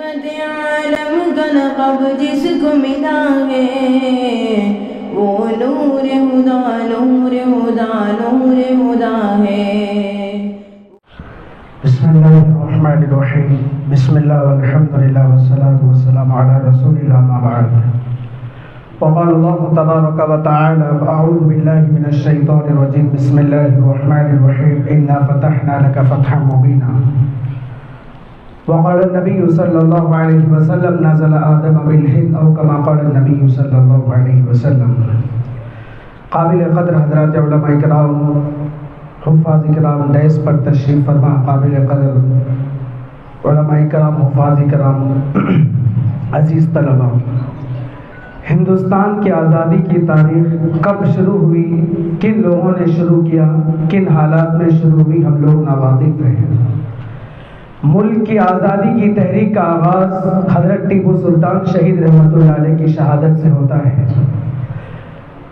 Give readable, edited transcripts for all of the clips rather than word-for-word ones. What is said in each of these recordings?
रहमत आलम का लक़ब जिसको मिला है वो नूर हुदा नूर हुदा नूर हुदा है। बिस्मिल्लाहिर्रहमानिर्रहीम बिस्मिल्लाह वल्हम्दुलिल्लाह वस्सलातु वस्सलामु अला रसूलिल्लाह अम्मा बाद। क़ाल अल्लाहु तबारक व तआला अऊज़ु बिल्लाहि मिनश शैतानिर रजीम बिस्मिल्लाहिर्रहमानिर्रहीम इन्ना फ़तहना लका फ़तहन मुबीना। वक़ाल नबी सल्लल्लाहु अलैहि वसल्लम नज़ल आदम बिल हिंद औ कमा क़ाल नबी सल्लल्लाहु अलैहि वसल्लम। काबिल क़द्र हज़रात उलमा इकराम हुफ़ाज़ इकराम दैस पर तशरीफ़ फरमा। काबिल क़द्र उलमा इकराम हुफ़ाज़ इकराम अज़ीज़ तलबा, हिंदुस्तान की आज़ादी की तारीख़ कब शुरू हुई, किन लोगों ने शुरू किया, किन हालात में शुरू हुई, हम लोग नावाकिफ़ हैं। मुल्क की आज़ादी की तहरीक का आगाज़ हज़रत टीपू सुल्तान शहीद रहमतुल्लाह अलैह की शहादत से होता है।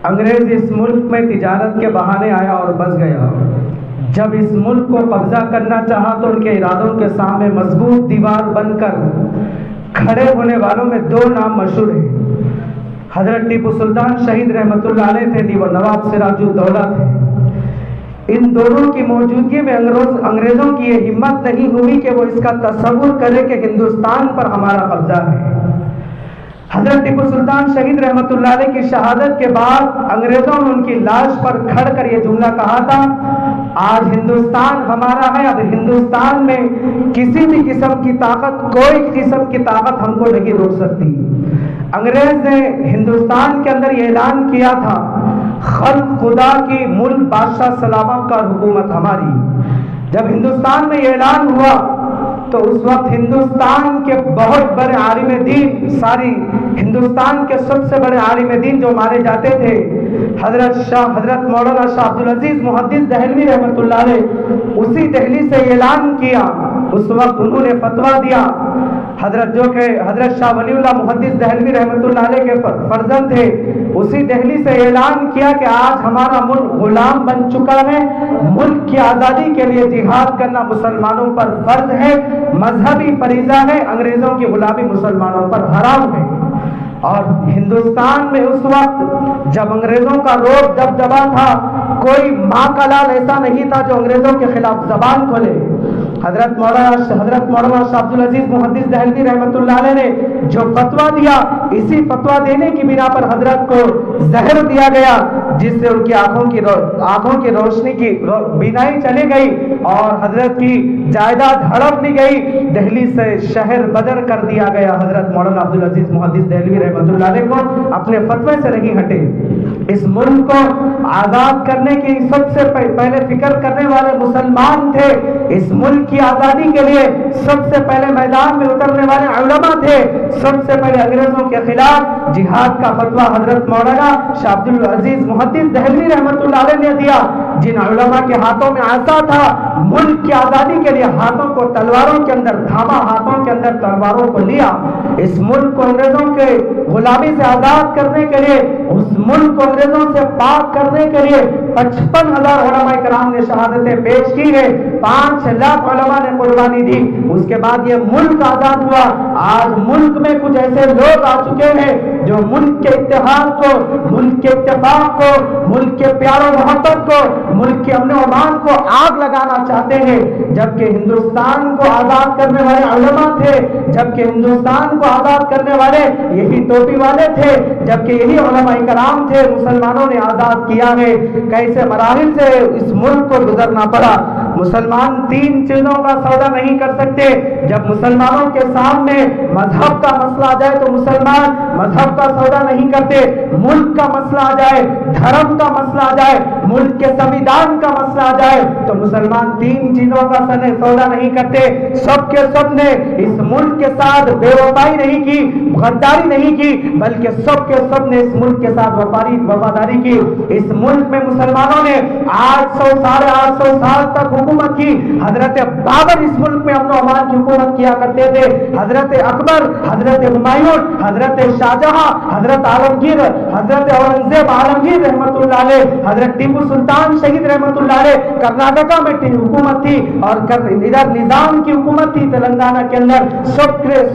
अंग्रेज़ इस मुल्क में तिजारत के बहाने आया और बस गया। जब इस मुल्क को कब्जा करना चाहा तो उनके इरादों के सामने मजबूत दीवार बनकर खड़े होने वालों में दो नाम मशहूर हैं। हज़रत टीपू सुल्तान शहीद रहमतुल्लाह अलैह थे, नवाब सिराजुद्दौला थे। इन दोनों की मौजूदगी में अंग्रेज़ों की ये हिम्मत नहीं हुई कि वो इसका तसव्वुर करे कि हिंदुस्तान पर हमारा कब्जा है। हज़रत टीपू सुल्तान शहीद रहमतुल्लाह अलैह की शहादत के बाद अंग्रेज़ों ने उनकी लाश पर खड़ कर ये जुमला कहा था, आज हिंदुस्तान हमारा है, अब हिंदुस्तान में किसी भी किस्म की ताकत, कोई किस्म की ताकत हमको नहीं रोक सकती। अंग्रेज ने हिंदुस्तान के अंदर ये ऐलान किया था, खल्क खुदा की, मुल्क बादशाह सलामत का, हुकूमत हमारी। जब हिंदुस्तान में ये ऐलान हुआ तो उस वक्त हिंदुस्तान के बहुत बड़े आलिम दीन, सारी हिंदुस्तान के सबसे बड़े आलिम दीन जो माने जाते थे, हजरत मौलाना शाह अब्दुल अजीज मुहद्दिस दहलवी रहमतुल्लाह अलैह, उसी दिल्ली से ऐलान किया। उस वक्त उन्होंने फतवा दिया। हजरत शाह वलीउल्लाह मुहद्दिस दहलवी रहमतुल्लाह अलैह के फर्जंद थे। उसी दिल्ली से ऐलान किया कि आज हमारा मुल्क गुलाम बन चुका है, मुल्क की आज़ादी के लिए जिहाद करना मुसलमानों पर फर्ज है, मजहबी फरीजा है, अंग्रेजों की गुलामी मुसलमानों पर हराम है। और हिंदुस्तान में उस वक्त जब अंग्रेजों का रोब दबदबा था, कोई माँ का लाल ऐसा नहीं था जो अंग्रेजों के खिलाफ जबान खोले। हजरत मौलाना शाह अब्दुल अजीज मुहद्दिस दहलवी रहमतुल्लाह अलैह ने जो फतवा दिया, इसी फतवा देने की बिना पर हजरत को जहर दिया गया, जिससे उनकी आंखों की रोशनी की बीनाई चली गई और हजरत की जायदाद हड़प ली गई। दिल्ली से शहर बदर कर दिया गया। हजरत मौलाना अब्दुल अजीज मुहद्दिस दहलवी रहमतुल्लाह अलैह को अपने फतवे से नहीं हटे। इस मुल्क को आजाद करने की सबसे पहले फिक्र करने वाले मुसलमान थे। इस मुल्क की आजादी के लिए सबसे पहले मैदान में उतरने वाले उलमा थे। सबसे पहले अंग्रेजों के खिलाफ जिहाद का फतवा हजरत मौलाना शाह अब्दुल अजीज मुहद्दिस दहलवी रहमतुल्लाह अलैह ने दिया। जिन उलमा के हाथों में आसा था, मुल्क की आजादी के लिए हाथों को तलवारों के अंदर थामा, हाथों के अंदर तलवारों को लिया। इस मुल्क को अंग्रेजों के गुलामी से आजाद करने के लिए, उस मुल्क को अंग्रेजों से पाक करने के लिए 55,000 उलमा इकराम ने शहादतें पेश की है। 5 लाख उलमा ने कुर्बानी दी। उसके बाद ये मुल्क आजाद हुआ। आज मुल्क में कुछ ऐसे लोग आ चुके हैं जो मुल्क के इत्तेहाद को, मुल्क के इत्तेफाक को, मुल्क के प्यार और मोहब्बत को, मुल्क के अमन और अमान को आग लगाना चाहते हैं। जबकि हिंदुस्तान को आजाद करने वाले उलमा थे, जबकि हिंदुस्तान को आजाद करने वाले यही टोपी वाले थे, जबकि यही उलमा इकराम थे। मुसलमानों ने आजाद किया है। कैसे मराहिल से इस मुल्क को गुजरना पड़ा। मुसलमान 3 चीजों का सौदा नहीं कर सकते। जब मुसलमानों के सामने मजहब का मसला आ जाए तो मुसलमान मजहब का सौदा नहीं करते। मुल्क का मसला आ जाए, धर्म का मसला आ जाए, मुल्क के संविधान का मसला आ जाए तो मुसलमान 3 चीजों का सौदा नहीं करते। सबके सब ने इस मुल्क के साथ बेवफाई नहीं की, गद्दारी नहीं की, बल्कि सबके सब ने इस मुल्क के साथ वफादारी की। इस मुल्क में मुसलमानों ने 800 साढ़े 800 साल तक हुकूमत की। हजरत बाबर इस मुल्क में अमन अमान की हुकूमत किया करते थे। हजरत अकबर, हजरत हुमायूं, हजरत शाहजहां, हजरत आलमगीर, हजरत औरंगजेब आलमगीर रहमतुल्लाह अलैह, हजरत टीपू टीपू सुल्तान शहीद रहमतुल्लाह अलैह कर्नाटका में हुकूमत थी और इधर निजाम की हुकूमत थी तेलंगाना के अंदर।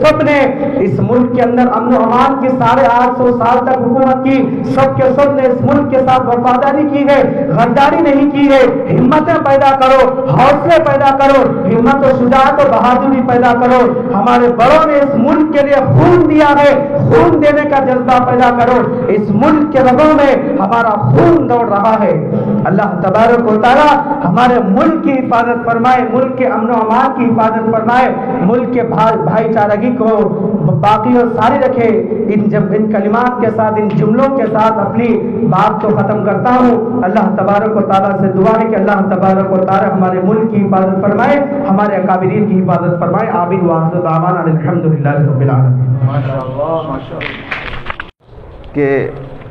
सबने इस मुल्क के अंदर अमन अमान की 850 साल तक हुकूमत की। सब ने इस मुल्क के साथ वफादारी की है, गद्दारी नहीं की है। हिम्मतें पैदा करो, हौसले पैदा करो, हिम्मत और शुजाअत और बहादुरी पैदा करो। हमारे बड़ों ने इस मुल्क के लिए खून दिया है, खून देने का जज्बा पैदा करो। इस मुल्क के रगों में हमारा खून दौड़ रहा है। अल्लाह तबारक व तआला हमारे मुल्क की हिफाजत फरमाए, मुल्क के अमन अमान की हिफाजत फरमाए, मुल्क के भाईचारगी को बाकी और सारी रखे। इन कलिमात के साथ, इन जुमलों के साथ अपनी बात को खत्म करता हूँ। अल्लाह तबारक व तआला से दुआ है कि अल्लाह तबारक व तआला हमारे मुल्क की हिफाजत फरमाए, हमारे अकाबिरीन की हिफाजत फरमाए। आमीन व आखिर दावाना अल्हम्दुलिल्लाहि रब्बिल आलमीन। के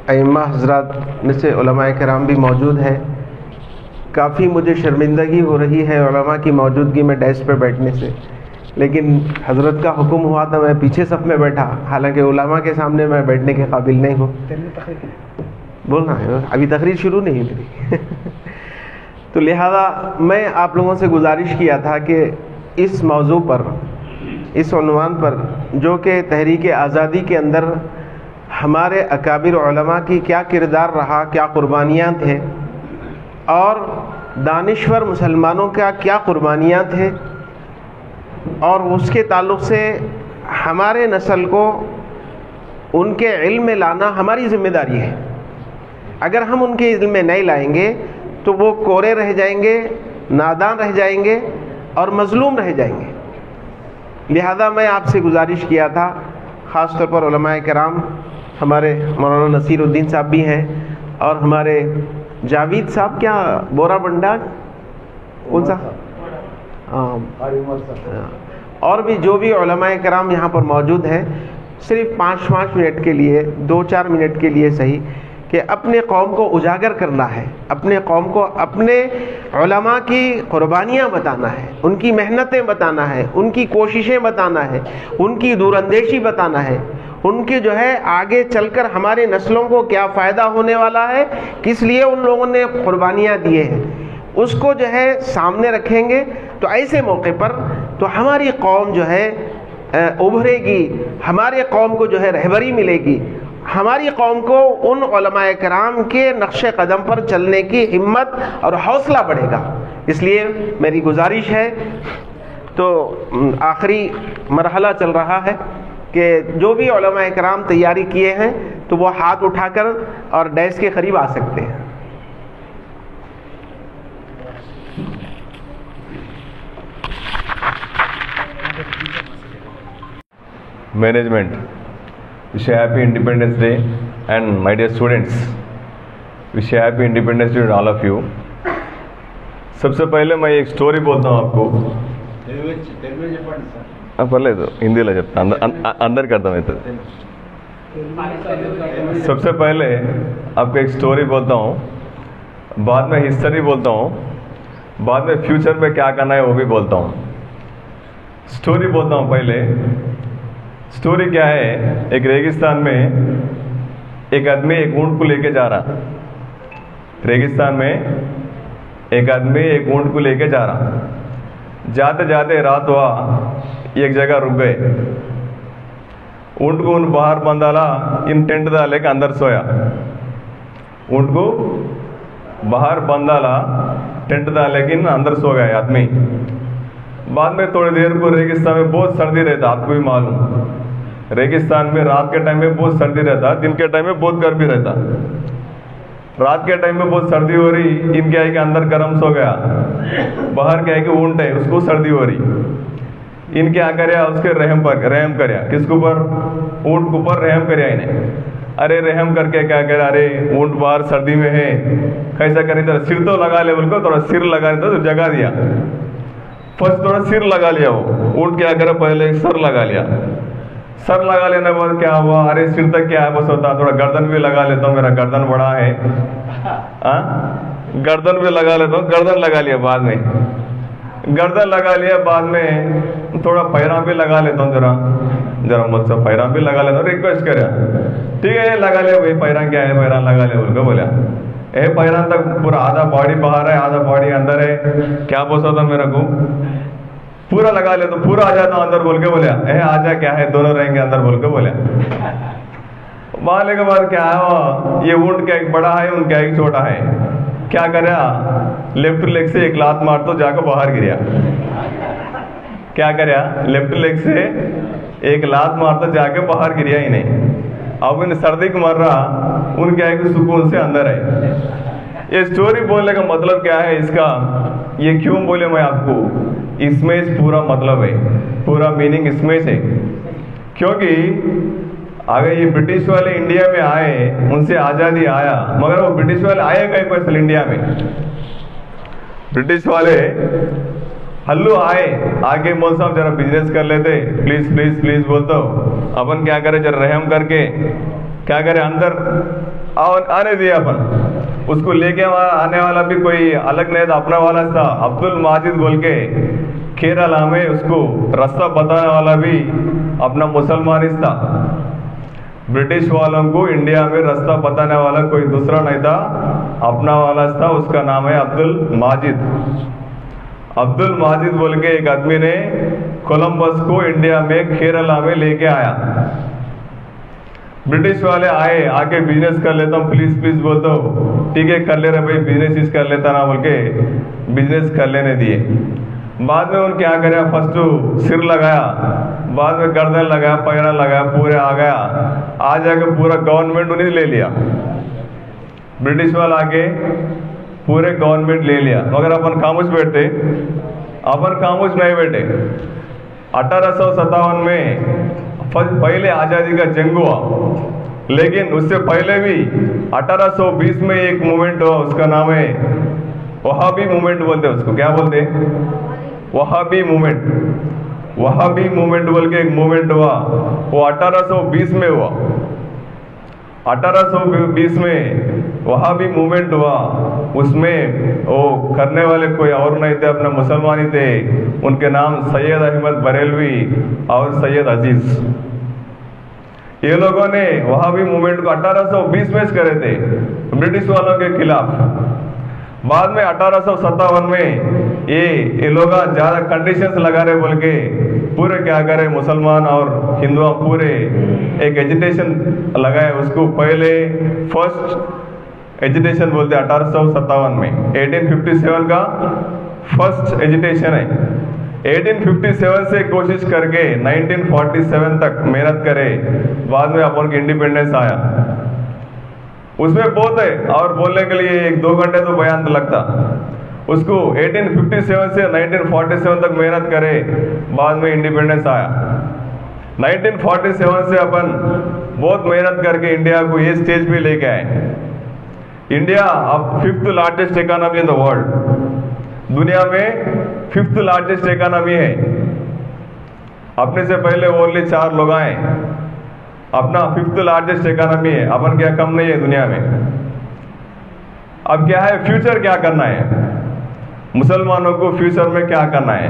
अइम्मा हज़रात में से उलमाए किराम भी मौजूद हैं। काफ़ी मुझे शर्मिंदगी हो रही है उलमा की मौजूदगी में डेस्क पर बैठने से, लेकिन हज़रत का हुक्म हुआ था मैं पीछे सफ़ में बैठा, हालांकि उलमा के सामने मैं बैठने के काबिल नहीं हूँ। बोलना है, अभी तकरीर शुरू नहीं हुई तो लिहाजा मैं आप लोगों से गुजारिश किया था कि इस मौजू पर, इस उन्वान पर, जो कि तहरीक आज़ादी के अंदर हमारे अकाबिर उलमा की क्या किरदार रहा, क्या कुर्बानियाँ थे, और दानिश्वर मुसलमानों का क्या कुर्बानियाँ थे, और उसके ताल्लुक़ से हमारे नस्ल को उनके इल्म में लाना हमारी ज़िम्मेदारी है। अगर हम उनके इल्म में नहीं लाएंगे तो वो कोरे रह जाएंगे, नादान रह जाएंगे और मज़लूम रह जाएंगे। लिहाजा मैं आपसे गुजारिश किया था, ख़ास तौर पर उलमाए किराम, हमारे मौलाना नसीरुद्दीन साहब भी हैं और हमारे जावेद साहब, क्या बोरा बंडा कौन सा, और भी जो भी उलमाए किराम यहाँ पर मौजूद हैं, सिर्फ 5-5 मिनट के लिए, 2-4 मिनट के लिए सही, कि अपने कौम को उजागर करना है, अपने कौम को अपने उलमा की कुर्बानियाँ बताना है, उनकी मेहनतें बताना है, उनकी कोशिशें बताना है, उनकी दूरअंदेशी बताना है, उनके जो है आगे चलकर हमारे नस्लों को क्या फ़ायदा होने वाला है, किस लिए उन लोगों ने कुर्बानियाँ दिए हैं, उसको जो है सामने रखेंगे। तो ऐसे मौके पर तो हमारी कौम जो है उभरेगी, हमारे कौम को जो है रहबरी मिलेगी, हमारी कौम को उन उलमाए किराम के नक्शे कदम पर चलने की हिम्मत और हौसला बढ़ेगा। इसलिए मेरी गुजारिश है, तो आखिरी मरहला चल रहा है कि जो भी उलमाए किराम तैयारी किए हैं तो वो हाथ उठाकर और डैश के करीब आ सकते हैं। Management, wish you happy Independence Day, and my dear students, wish you happy Independence Day to all of you. सबसे पहले मैं एक स्टोरी बोलता हूँ आपको। పర్లేదు హిందీలో చెప్తా, అందరికి అర్థమవుతుంది। सबसे पहले आपको एक स्टोरी बोलता हूँ, बाद में हिस्ट्री बोलता हूँ, बाद में फ्यूचर में क्या करना है वो भी बोलता हूँ। स्टोरी बोलता हूँ पहले। स्टोरी क्या है, एक रेगिस्तान में एक आदमी एक ऊंट को लेके जा रहा। रेगिस्तान में एक आदमी एक ऊंट को लेके जा रहा। जाते जाते रात हुआ, एक जगह रुक गए। ऊंट को उन बाहर बंधाला, इन टेंट डाले के अंदर सोया। ऊंट को बाहर बंधाला, टेंट डाले के अंदर सो गए आदमी। बाद में थोड़ी देर को रेगिस्तान में बहुत सर्दी रहता, आपको भी मालूम। रेगिस्तान में रात के टाइम में बहुत सर्दी रहता, दिन के टाइम में बहुत गर्मी रहता। रात के टाइम में बहुत सर्दी हो रही, इन क्या है कि अंदर गर्म सो गया, बाहर क्या है कि ऊंट है उसको सर्दी हो रही। इन क्या करया, उसके रहम करया, किसके ऊपर, ऊंट के ऊपर रहम करया इन्हें। अरे रहम करके क्या करा, अरे ऊंट बाहर सर्दी में है, कैसा करे, तो सिर तो लगा ले, बोल थोड़ा सिर लगा तो जगा दिया। फर्स्ट थोड़ा सिर लगा लिया, वो ऊंट क्या करे, पहले सर लगा लिया। सर लगा लेने बाद क्या हुआ, अरे सिर तक क्या है, बस होता थोड़ा गर्दन भी लगा लेता हूँ, मेरा गर्दन बड़ा है, गर्दन भी लगा लेता हूँ। गर्दन लगा लिया, बाद में गर्दन लगा लिया, बाद में थोड़ा पैरा भी लगा लेता हूँ, जरा मुझसे पैरा भी लगा लेता हूँ। रिक्वेस्ट करे, ठीक है लगा लिया भाई, पैरा क्या है, पैरा लगा ले बोल के बोला। पैरां तक पूरा आधा बॉडी बाहर है आधा बॉडी अंदर है, क्या बोलता था मेरे को, पूरा लगा ले तो पूरा आ जाता अंदर बोल के बोलिया, आजा क्या है दोनों रहेंगे अंदर बोल के बोलिया। मारने के बाद क्या है, ये ऊंट क्या एक बड़ा है उनका एक छोटा है, क्या करे लेफ्ट लेग से एक लात मार तो जाकर बाहर गिरा, क्या करे लेफ्ट लेग से एक लात मार तो जाके बाहर गिरा ही नहीं। अब इन सर्दी को मर रहा उन क्या है कि सुकून से अंदर है। ये स्टोरी बोलने का मतलब क्या है इसका, ये क्यों बोले मैं आपको, इसमें पूरा मतलब है, पूरा मीनिंग इसमें से। क्योंकि अगर ये ब्रिटिश वाले इंडिया में आए, उनसे आज़ादी आया, मगर वो ब्रिटिश वाले आए कहीं पर असल इंडिया में, ब्रिटिश वाले हल्लू आए आगे बोल साहब जरा बिजनेस कर लेते, प्लीज प्लीज प्लीज बोलता हूँ, अपन क्या करे जरा रहम करके क्या करे अंदर आने दिया अपन। उसको लेके आने वाला भी कोई अलग नहीं था, अपना वाला था, अब्दुल माजिद बोल के केरला में उसको रास्ता बताने वाला भी अपना मुसलमान ही था। ब्रिटिश वालों को इंडिया में रास्ता बताने वाला कोई दूसरा नहीं था, अपना वाला था, उसका नाम है अब्दुल माजिद। अब्दुल माजिद बोल के एक आदमी ने कोलंबस को इंडिया में केरला में लेके आया। ब्रिटिश वाले आए आके बिजनेस कर लेता हूँ प्लीज प्लीज बोलता हूँ, ठीक है कर ले रहे भाई बिजनेस कर लेता ना बोल के बिजनेस कर लेने दिए। बाद में उन क्या करे, फर्स्ट सिर लगाया, बाद में गर्दन लगाया, पैरा लगाया, पूरे आ गया, आ जाके पूरा गवर्नमेंट उन्हें ले लिया, ब्रिटिश वाला आके पूरे गवर्नमेंट ले लिया। मगर अपन खामोश बैठे, अपन खामोश नहीं बैठे। 1857 में पहले आज़ादी का जंग हुआ, लेकिन उससे पहले भी 1820 में एक मूवमेंट हुआ, उसका नाम है वहाबी मूवमेंट बोलते हैं उसको, क्या बोलते हैं वहाबी मूवमेंट। वहाबी मूवमेंट बोल के एक मूवमेंट हुआ, वो 1820 में हुआ। 1820 में वहाबी मूवमेंट हुआ, उसमें वो करने वाले कोई और नहीं थे, अपना मुसलमान ही थे। उनके नाम सैयद अहमद बरेलवी और सैयद अजीज। ये लोगों ने वहाबी मूवमेंट को 1820 में करे थे ब्रिटिश वालों के खिलाफ। बाद में 1857 में ये लोग ज्यादा कंडीशंस लगा रहे बोल के पूरे क्या करे, मुसलमान और हिंदू पूरे एक एजुटेशन लगाए। उसको पहले फर्स्ट एजुटेशन बोलते 1857 में, 1857 का फर्स्ट एजुटेशन है। 1857 से कोशिश करके 1947 तक मेहनत करे, बाद में अपन को इंडिपेंडेंस आया। उसमें बहुत है और बोलने के लिए 1-2 घंटे तो बयान तो लगता। उसको 1857 से 1947 तक मेहनत करे, बाद में इंडिपेंडेंस आया। 1947 से अपन बहुत मेहनत करके इंडिया को ये स्टेज पे लेके आए। इंडिया अब 5th largest economy in the world, दुनिया में 5th लार्जेस्ट इकोनॉमी है। अपने से पहले ओनली 4 लोग आए, अपना 5th लार्जेस्ट इकोनॉमी है, अपन क्या कम नहीं है दुनिया में। अब क्या है, फ्यूचर क्या करना है, मुसलमानों को फ्यूचर में क्या करना है।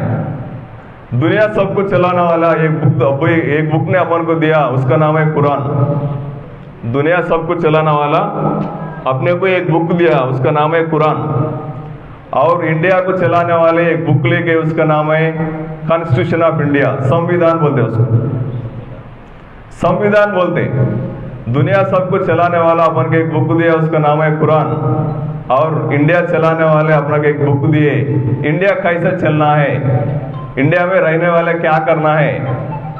दुनिया सब कुछ चलाने वाला एक बुक ने अपन को दिया, उसका नाम है कुरान। दुनिया सब कुछ चलाने वाला अपने को एक बुक दिया, उसका नाम है कुरान। और इंडिया को चलाने वाले एक बुक लेके, उसका नाम है कॉन्स्टिट्यूशन ऑफ इंडिया, संविधान बोलते उसको, संविधान बोलते। दुनिया सब कुछ चलाने वाला अपन को एक बुक दिया, उसका नाम है कुरान। और इंडिया चलाने वाले अपना को एक बुक दिए, इंडिया कैसा चलना है, इंडिया में रहने वाले क्या करना है,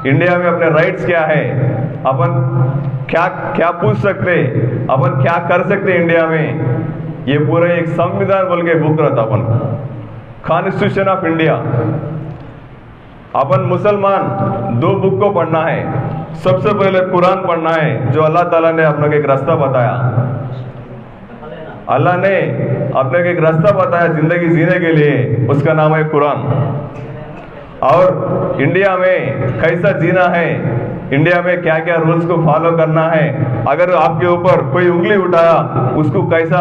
इंडिया में अपने राइट्स क्या है, अपन क्या क्या पूछ सकते, अपन क्या कर सकते इंडिया में। ये पूरा एक संविधान बोल के बुक रहता अपन, कॉन्स्टिट्यूशन ऑफ इंडिया। अपन मुसलमान 2 बुक को पढ़ना है। सबसे पहले कुरान पढ़ना है, जो अल्लाह ताला ने अपने को एक रास्ता बताया। अल्लाह ने अपने को एक रास्ता बताया जिंदगी जीने के लिए, उसका नाम है कुरान। और इंडिया में कैसा जीना है, इंडिया में क्या क्या रूल्स को फॉलो करना है, अगर आपके ऊपर कोई उंगली उठाया उसको कैसा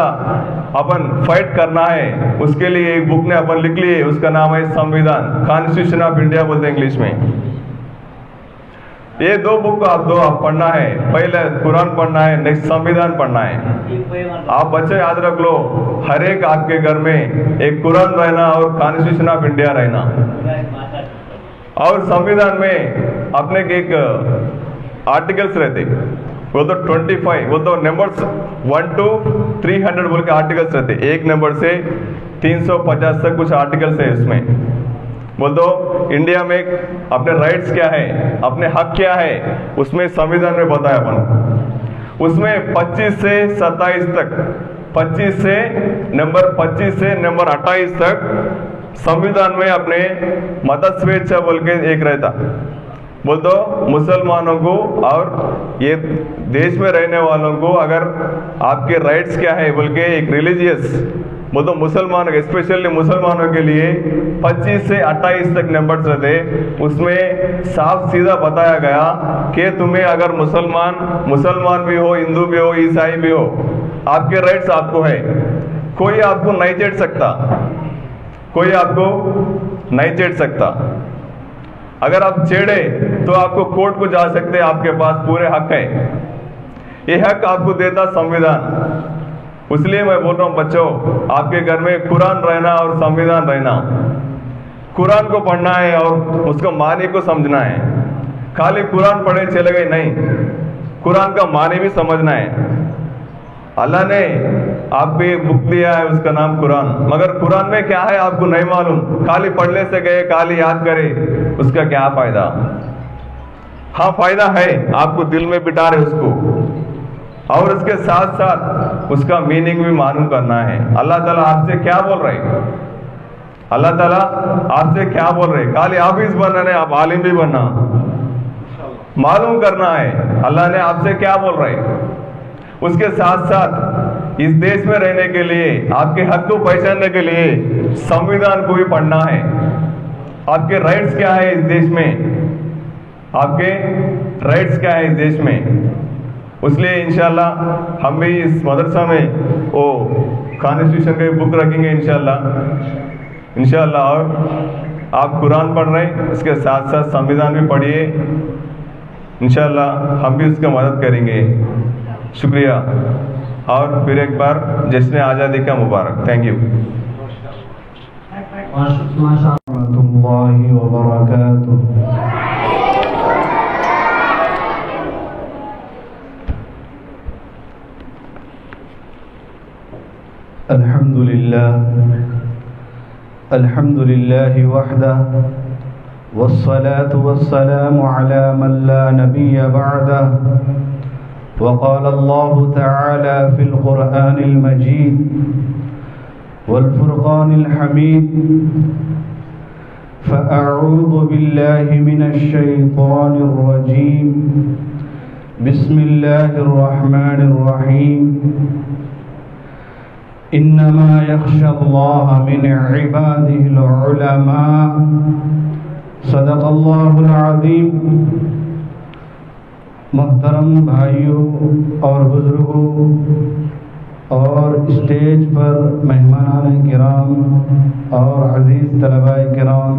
अपन फाइट करना है, उसके लिए एक बुक ने अपन लिख ली है, उसका नाम है संविधान, कॉन्स्टिट्यूशन ऑफ इंडिया बोलते हैं इंग्लिश में। ये दो बुक आप पढ़ना है, पहले कुरान पढ़ना है, नेक्स्ट संविधान पढ़ना है। आप बच्चे याद रख लो, हर एक आपके घर में एक कुरान रहना और कॉन्स्टिट्यूशन ऑफ इंडिया रहना, और संविधान में अपने एक आर्टिकल्स रहते, वो तो 25, वो तो नंबर्स 1 to 300 बोल के आर्टिकल्स रहते, एक नंबर से 350 तक कुछ आर्टिकल्स है उसमें। बोल दो इंडिया में अपने राइट्स क्या है, अपने हक क्या है, उसमें संविधान में बताया अपन। उसमें 25 से 27 तक, 25 से नंबर 28 तक संविधान में अपने मत स्वेच्छा बोल के एक रहता। बोल दो मुसलमानों को और ये देश में रहने वालों को अगर आपके राइट्स क्या है बोल के एक रिलीजियस, वो तो मुसलमानों स्पेशली मुसलमानों के लिए 25 से 28 तक नंबर्स रहते। उसमें साफ सीधा बताया गया कि तुम्हें अगर मुसलमान भी हो, हिंदू भी हो, ईसाई भी हो, आपके राइट्स आपको है, कोई आपको नहीं छेड़ सकता, कोई आपको नहीं छेड़ सकता। अगर आप छेड़े तो आपको कोर्ट को जा सकते, आपके पास पूरे हक है, ये हक आपको देता संविधान। इसलिए मैं बोल रहा हूँ बच्चों, आपके घर में कुरान रहना और संविधान रहना, कुरान को पढ़ना है और उसका मानी को समझना है। खाली कुरान पढ़े चले गए नहीं, कुरान का मानी भी समझना है। अल्लाह ने आपको एक बुक दिया है, उसका नाम कुरान, मगर कुरान में क्या है आपको नहीं मालूम, खाली पढ़ने से गए, खाली याद करे, उसका क्या फायदा? हाँ फायदा है, आपको दिल में बिठा रहे उसको, और उसके साथ साथ उसका मीनिंग भी मालूम करना है। अल्लाह ताला आपसे क्या बोल रहे, अल्लाह ताला आपसे क्या बोल रहे? खाली हाफिज बनना नहीं, आप आलिम भी बनना, मालूम करना है अल्लाह ने आपसे क्या बोल रहे। उसके साथ साथ इस देश में रहने के लिए, आपके हक को पहचानने के लिए संविधान को भी पढ़ना है। आपके राइट्स क्या है इस देश में, आपके राइट्स क्या है इस देश में। इसलिए इंशाल्लाह हम भी इस मदरसा में वो कॉन्स्टिट्यूशन का बुक रखेंगे इंशाल्लाह। और आप कुरान पढ़ रहे हैं, इसके साथ साथ संविधान भी पढ़िए, इंशाल्लाह हम भी उसका मदद करेंगे। शुक्रिया, और फिर एक बार जश्न आज़ादी का मुबारक। Thank you. अल्हम्दुलिल्लाह वहदा वस्सलातु वस्सलामु अला मन ला नबिय्य बअदा वक़ाल अल्लाहु तआला फ़िल क़ुरआनिल मजीद वल फ़ुरक़ानिल हमीद फ़अऊज़ु बिल्लाहि मिनश शैतानिर रजीम बिस्मिल्लाहिर रहमानिर रहीम इन्नमा यख़्शल्लाह मिन इबादिहिल उलमा सदक़ल्लाहुल अज़ीम। मोहतरम भाइयों और बुज़ुर्गों और स्टेज पर मेहमानान किराम और अज़ीज़ तलबाए किराम,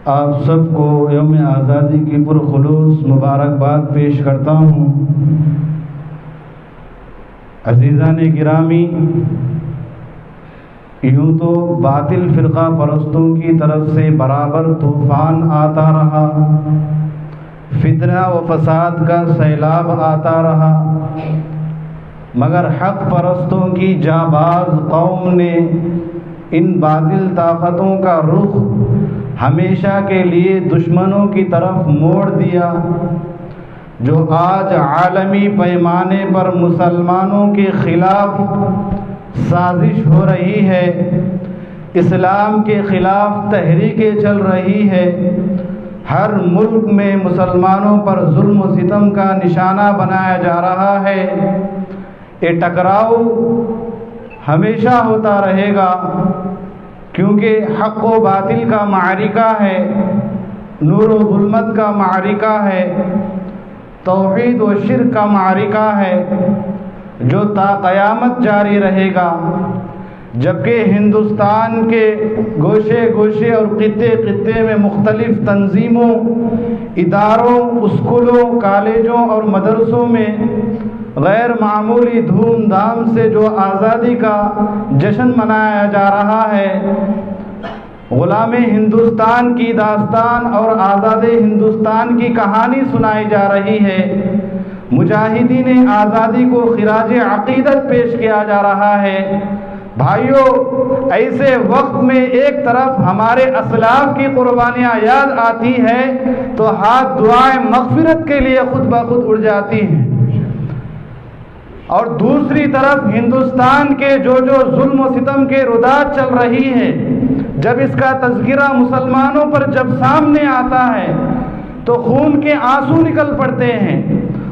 आप सबको यौम आज़ादी की पुरखुलूस मुबारकबाद पेश करता हूँ। अज़ीज़ान गिरामी, यूँ तो बातिल फ़िरक़ा परस्तों की तरफ से बराबर तूफ़ान आता रहा, फितना व फसाद का सैलाब आता रहा, मगर हक़ परस्तों की जाबाज कौम ने इन बातिल ताकतों का रुख हमेशा के लिए दुश्मनों की तरफ मोड़ दिया। जो आज आलमी पैमाने पर मुसलमानों के ख़िलाफ़ साजिश हो रही है, इस्लाम के ख़िलाफ़ तहरीकें चल रही है, हर मुल्क में मुसलमानों पर जुल्म व सितम का निशाना बनाया जा रहा है। ये टकराव हमेशा होता रहेगा, क्योंकि हक़ व बातिल का मारिका है, नूर व ज़ुल्मत का मारिका है, तौहीद व शिर्क का मारिका है, जो ता क़यामत जारी रहेगा। जबकि हिंदुस्तान के गोशे गोशे और खित्ते खित्ते में मुख्तलिफ तंजीमों, इदारों, स्कूलों, कॉलेजों और मदरसों में गैर मामूली धूमधाम से जो आज़ादी का जश्न मनाया जा रहा है, गुलाम हिंदुस्तान की दास्तान और आज़ाद हिंदुस्तान की कहानी सुनाई जा रही है। मुजाहिदीन आज़ादी को खिराज अक़ीदत पेश किया जा रहा है। भाइयों, ऐसे वक्त में एक तरफ हमारे असलाफ की कुर्बानियाँ याद आती है तो हाथ दुआएं मग़फ़िरत के लिए खुद ब खुद उड़ जाती हैं, और दूसरी तरफ हिंदुस्तान के जो जुल्म व सितम के रुदात चल रही है, जब इसका तज़किरा मुसलमानों पर जब सामने आता है तो खून के आंसू निकल पड़ते हैं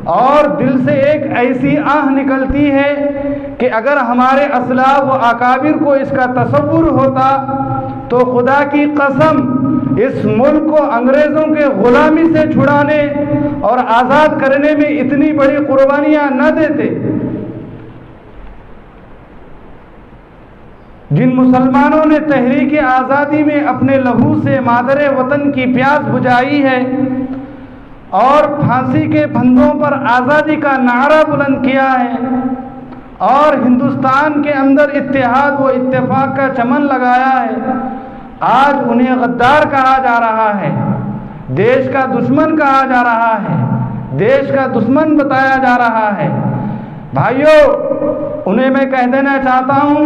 और दिल से एक ऐसी आह निकलती है कि अगर हमारे असलाफ व अकाबिर को इसका तसव्वुर होता तो खुदा की कसम इस मुल्क को अंग्रेज़ों के गुलामी से छुड़ाने और आज़ाद करने में इतनी बड़ी कुर्बानियाँ न देते। जिन मुसलमानों ने तहरीक आज़ादी में अपने लहू से मादरे वतन की प्यास बुझाई है और फांसी के फंदों पर आज़ादी का नारा बुलंद किया है और हिंदुस्तान के अंदर इत्तेहाद व इत्तेफाक का चमन लगाया है, आज उन्हें गद्दार कहा जा रहा है, देश का दुश्मन कहा जा रहा है, देश का दुश्मन बताया जा रहा है। भाइयों, उन्हें मैं कह देना चाहता हूँ,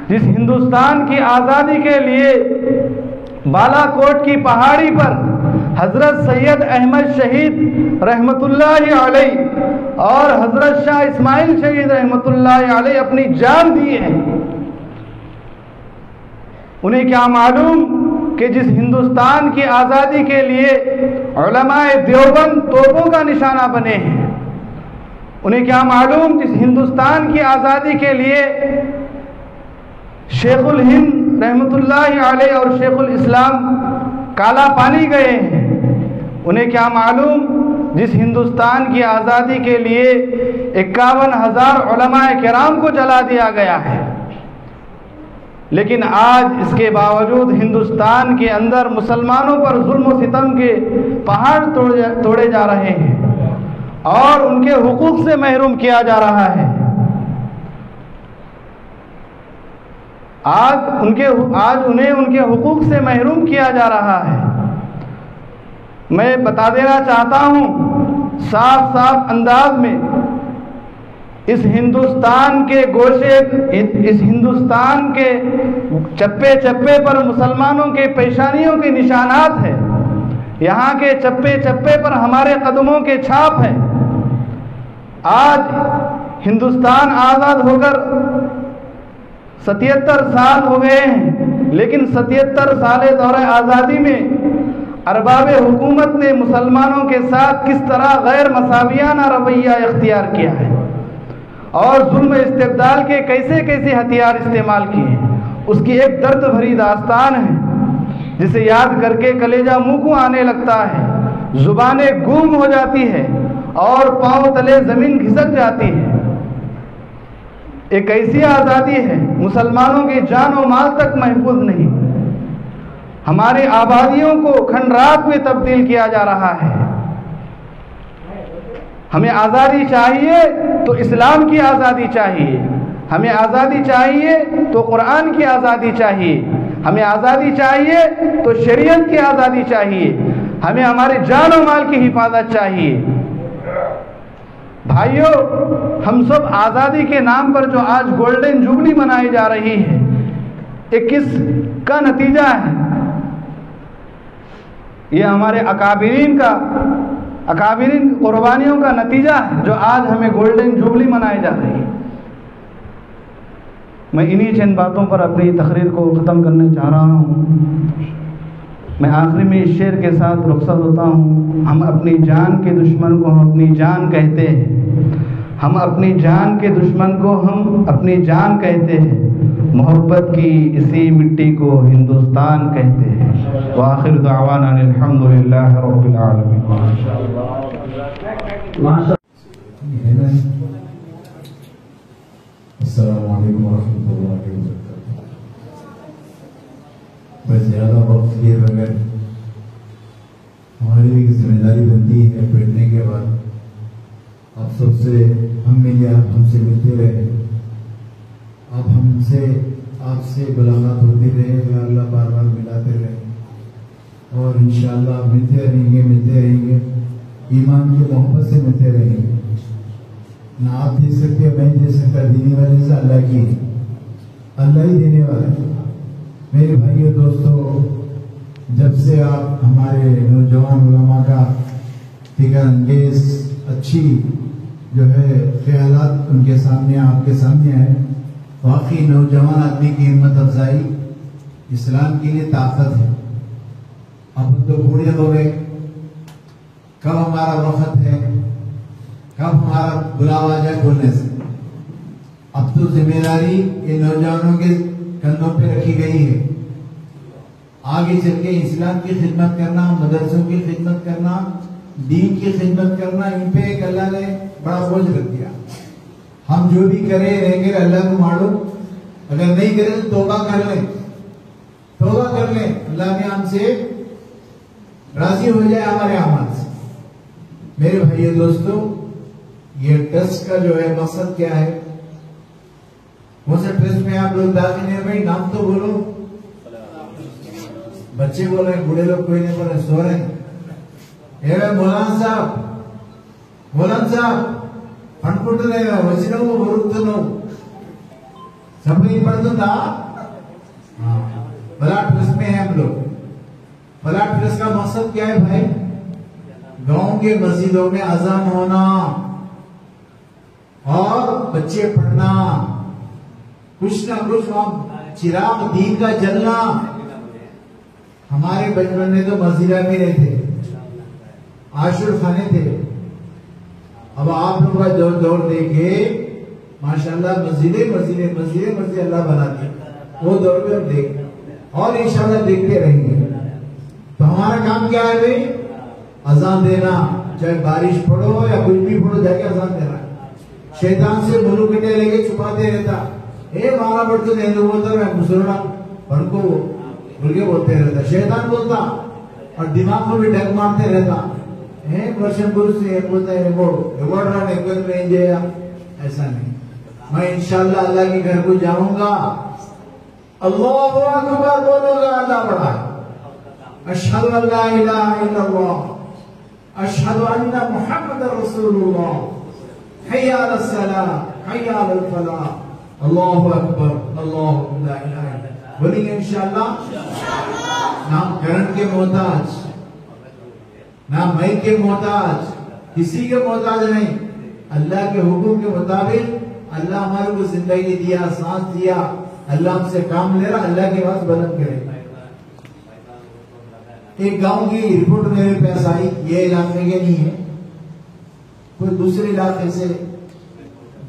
जिस हिंदुस्तान की आज़ादी के लिए बालाकोट की पहाड़ी पर हज़रत सैयद अहमद शहीद रहमतुल्लाहि अलैह और हज़रत शाह इस्माइल शहीद रहमतुल्लाहि अलैह अपनी जान दी है, उन्हें क्या मालूम कि जिस हिंदुस्तान की आज़ादी के लिए उलमाए देवबंद तोपों का निशाना बने हैं, उन्हें क्या मालूम जिस हिंदुस्तान की आज़ादी के लिए शेखुल हिंद रहमतुल्लाहि अलैह और शेखुल इस्लाम काला पानी गए हैं, उन्हें क्या मालूम जिस हिंदुस्तान की आज़ादी के लिए 51,000 उलमाए किराम को जला दिया गया है। लेकिन आज इसके बावजूद हिंदुस्तान के अंदर मुसलमानों पर जुल्म सितम के पहाड़ तोड़े जा रहे हैं और उनके हुकूक से महरूम किया जा रहा है। आज उन्हें उनके हुकूक से महरूम किया जा रहा है। मैं बता देना चाहता हूँ साफ साफ अंदाज में, इस हिंदुस्तान के गोशे, इस हिंदुस्तान के चप्पे चप्पे पर मुसलमानों के पेशानियों के निशानात हैं, यहाँ के चप्पे चप्पे पर हमारे कदमों के छाप हैं। आज हिंदुस्तान आज़ाद होकर 77 साल हो गए हैं, लेकिन 77 साल दौरे आज़ादी में अरबाब हुकूमत ने मुसलमानों के साथ किस तरह गैर मसावियाना रवैया इख्तियार किया है और जुल्म इस्तिबदाल के कैसे कैसे हथियार इस्तेमाल किए, उसकी एक दर्द भरी दास्तान है जिसे याद करके कलेजा मुँह को आने लगता है, जुबानें गूम हो जाती है और पाँव तले ज़मीन खिसक जाती है। एक ऐसी आज़ादी है, मुसलमानों के जान और माल तक महफूज नहीं, हमारी आबादियों को खंडरात में तब्दील किया जा रहा है। हमें आज़ादी चाहिए तो इस्लाम की आज़ादी चाहिए, हमें आज़ादी चाहिए तो कुरान की आज़ादी चाहिए, हमें आज़ादी चाहिए तो शरीयत की आज़ादी चाहिए, हमें हमारे जान और माल की हिफाजत चाहिए। भाइयों, हम सब आज़ादी के नाम पर जो आज गोल्डन जुबली मनाई जा रही है, ये किस का नतीजा है? ये हमारे अकाबिरीन कुर्बानियों का नतीजा है जो आज हमें गोल्डन जुबली मनाई जा रही है। मैं इन्हीं चंद बातों पर अपनी तकरीर को ख़त्म करने चाह रहा हूँ। मैं आखिरी में इस शेर के साथ रुखसत होता हूँ। हम अपनी जान के दुश्मन को हम अपनी जान कहते हैं, हम अपनी जान के दुश्मन को हम अपनी जान कहते हैं, मोहब्बत की इसी मिट्टी को हिंदुस्तान कहते हैं। व आखिर दावाना अल्हम्दुलिल्लाह रब्बिल आलमीन। अस्सलामु अलैकुम व रहमतुल्लाह। रहमतुल्लाहि व बरकातुहू। मैं ज़्यादा वक्त लिए बगैर हमारी भी जिम्मेदारी बनती है बैठने के बाद आप सबसे हम मिले, आप हमसे मिलते रहे, आप हमसे आपसे मुलाकात होती रहे, अल्लाह बार बार मिलाते रहे और इंशाअल्लाह मिलते रहेंगे, ईमान की मोहब्बत से मिलते रहेंगे। ना आप दे सकते, मैं दे सकता, देने वाले से अल्लाह ही देने वाला है। मेरे भाइयों दोस्तों, जब से आप हमारे नौजवान उलमा का फिक्र अंगेज अच्छी जो है ख्यालात उनके सामने आपके सामने आए, वाकई नौजवान आदमी की हिम्मत अफजाई इस्लाम के लिए ताकत है। अब तो बूढ़े हो गए, कब हमारा वक्त है, कब हमारा बुलावा जाए बोलने से। अब तो जिम्मेदारी ये नौजवानों के कंधों पे रखी गई है, आगे चल के इस्लाम की खिदमत करना, मदरसों की खिदमत करना, दीन की खिदमत करना, इन पे एक अल्लाह ने बड़ा बोझ रख दिया। हम जो भी करें रहेंगे अल्लाह को मारो, अगर नहीं करें तो तौबा कर लें, अल्लाह के हमसे राजी हो जाए हमारे अमल से। मेरे भाइयों दोस्तों, ये ट्रस्ट का जो है मकसद क्या है? कौन से ट्रस्ट में आप लोग दाखिल हैं? भाई नाम तो बोलो। बच्चे बोल रहे, बूढ़े लोग कोई नहीं बोल रहे, सो रहे हैं। मौलाना साहब అనుకుంటున్నాయి వచ్చినావు వరుకుతున్నావు सब नहीं पढ़ता। फलाट ट्रस्ट में है हम लोग। फलाट ट्रस्ट का मकसद क्या है भाई? गांव के मस्जिदों में अजान होना और बच्चे पढ़ना, कुछ ना कुछ वहां चिराग दीन का जलना। हमारे बचपन में तो मस्जिदा में रहे थे, आशुर खाने थे। अब आप लोग का दौर देखे माशाल्लाह, मस्जिदें अल्लाह बना दी। वो दौर में हम देख और इंशाल्लाह देखते रहेंगे। तो हमारा काम क्या है भाई? अजान देना, चाहे बारिश पड़ो या कुछ भी पड़ो, जाके अजान देना। शैतान से मुलू कटे लेके छुपाते रहता, मारा पड़ते नहीं बोलता, मैं मुसलमान को बोल के बोलते रहता, शैतान बोलता और दिमाग को भी डग मारते रहता। वर्षन पुरुष से बोलता है ऐसा नहीं। मैं इंशाल्लाह अल्लाह के घर को जाऊंगा, अल्लाहु अकबर बोलूंगा, अल्लाह बड़ा है। अशहदु अल्ला इलाहा इल्लल्लाह, अशहदु अन्ना मुहम्मदर रसूलुल्लाह, हय्या अलस सलाह, हय्या अलल फलाह, अल्लाहु अकबर, अल्लाहु ला इलाहा इल्लल्लाह। बोलेंगे इंशाल्लाह। नामकरण के मोहताज, ना मैं के मोहताज, किसी के मोहताज नहीं, अल्लाह के हुक्म के मुताबिक। अल्लाह हमारे को जिंदगी दिया, सांस दिया, अल्लाह हमसे काम ले रहा, अल्लाह के पास बुलंद करे। एक गांव की रिपोर्ट मेरे पास आई, ये इलाके के नहीं है, कोई दूसरे इलाके से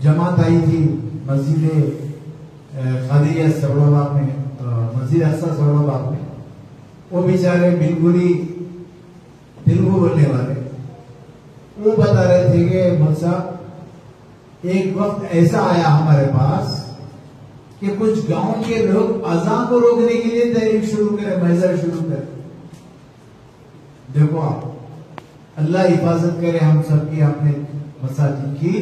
जमात आई थी मस्जिद खादिया सरोबाग में, मस्जिद हसन सरोबाग में। वो बेचारे बिल्कुल ही तेलुगु बोलने वाले, वो बता रहे थे कि मौसा एक वक्त ऐसा आया हमारे पास कि कुछ गांव के लोग अज़ान को रोकने के लिए तहरीक शुरू करें, महज़र शुरू करें। देखो आप, अल्लाह हिफाजत करे हम सबकी, अपने मसाजिद की।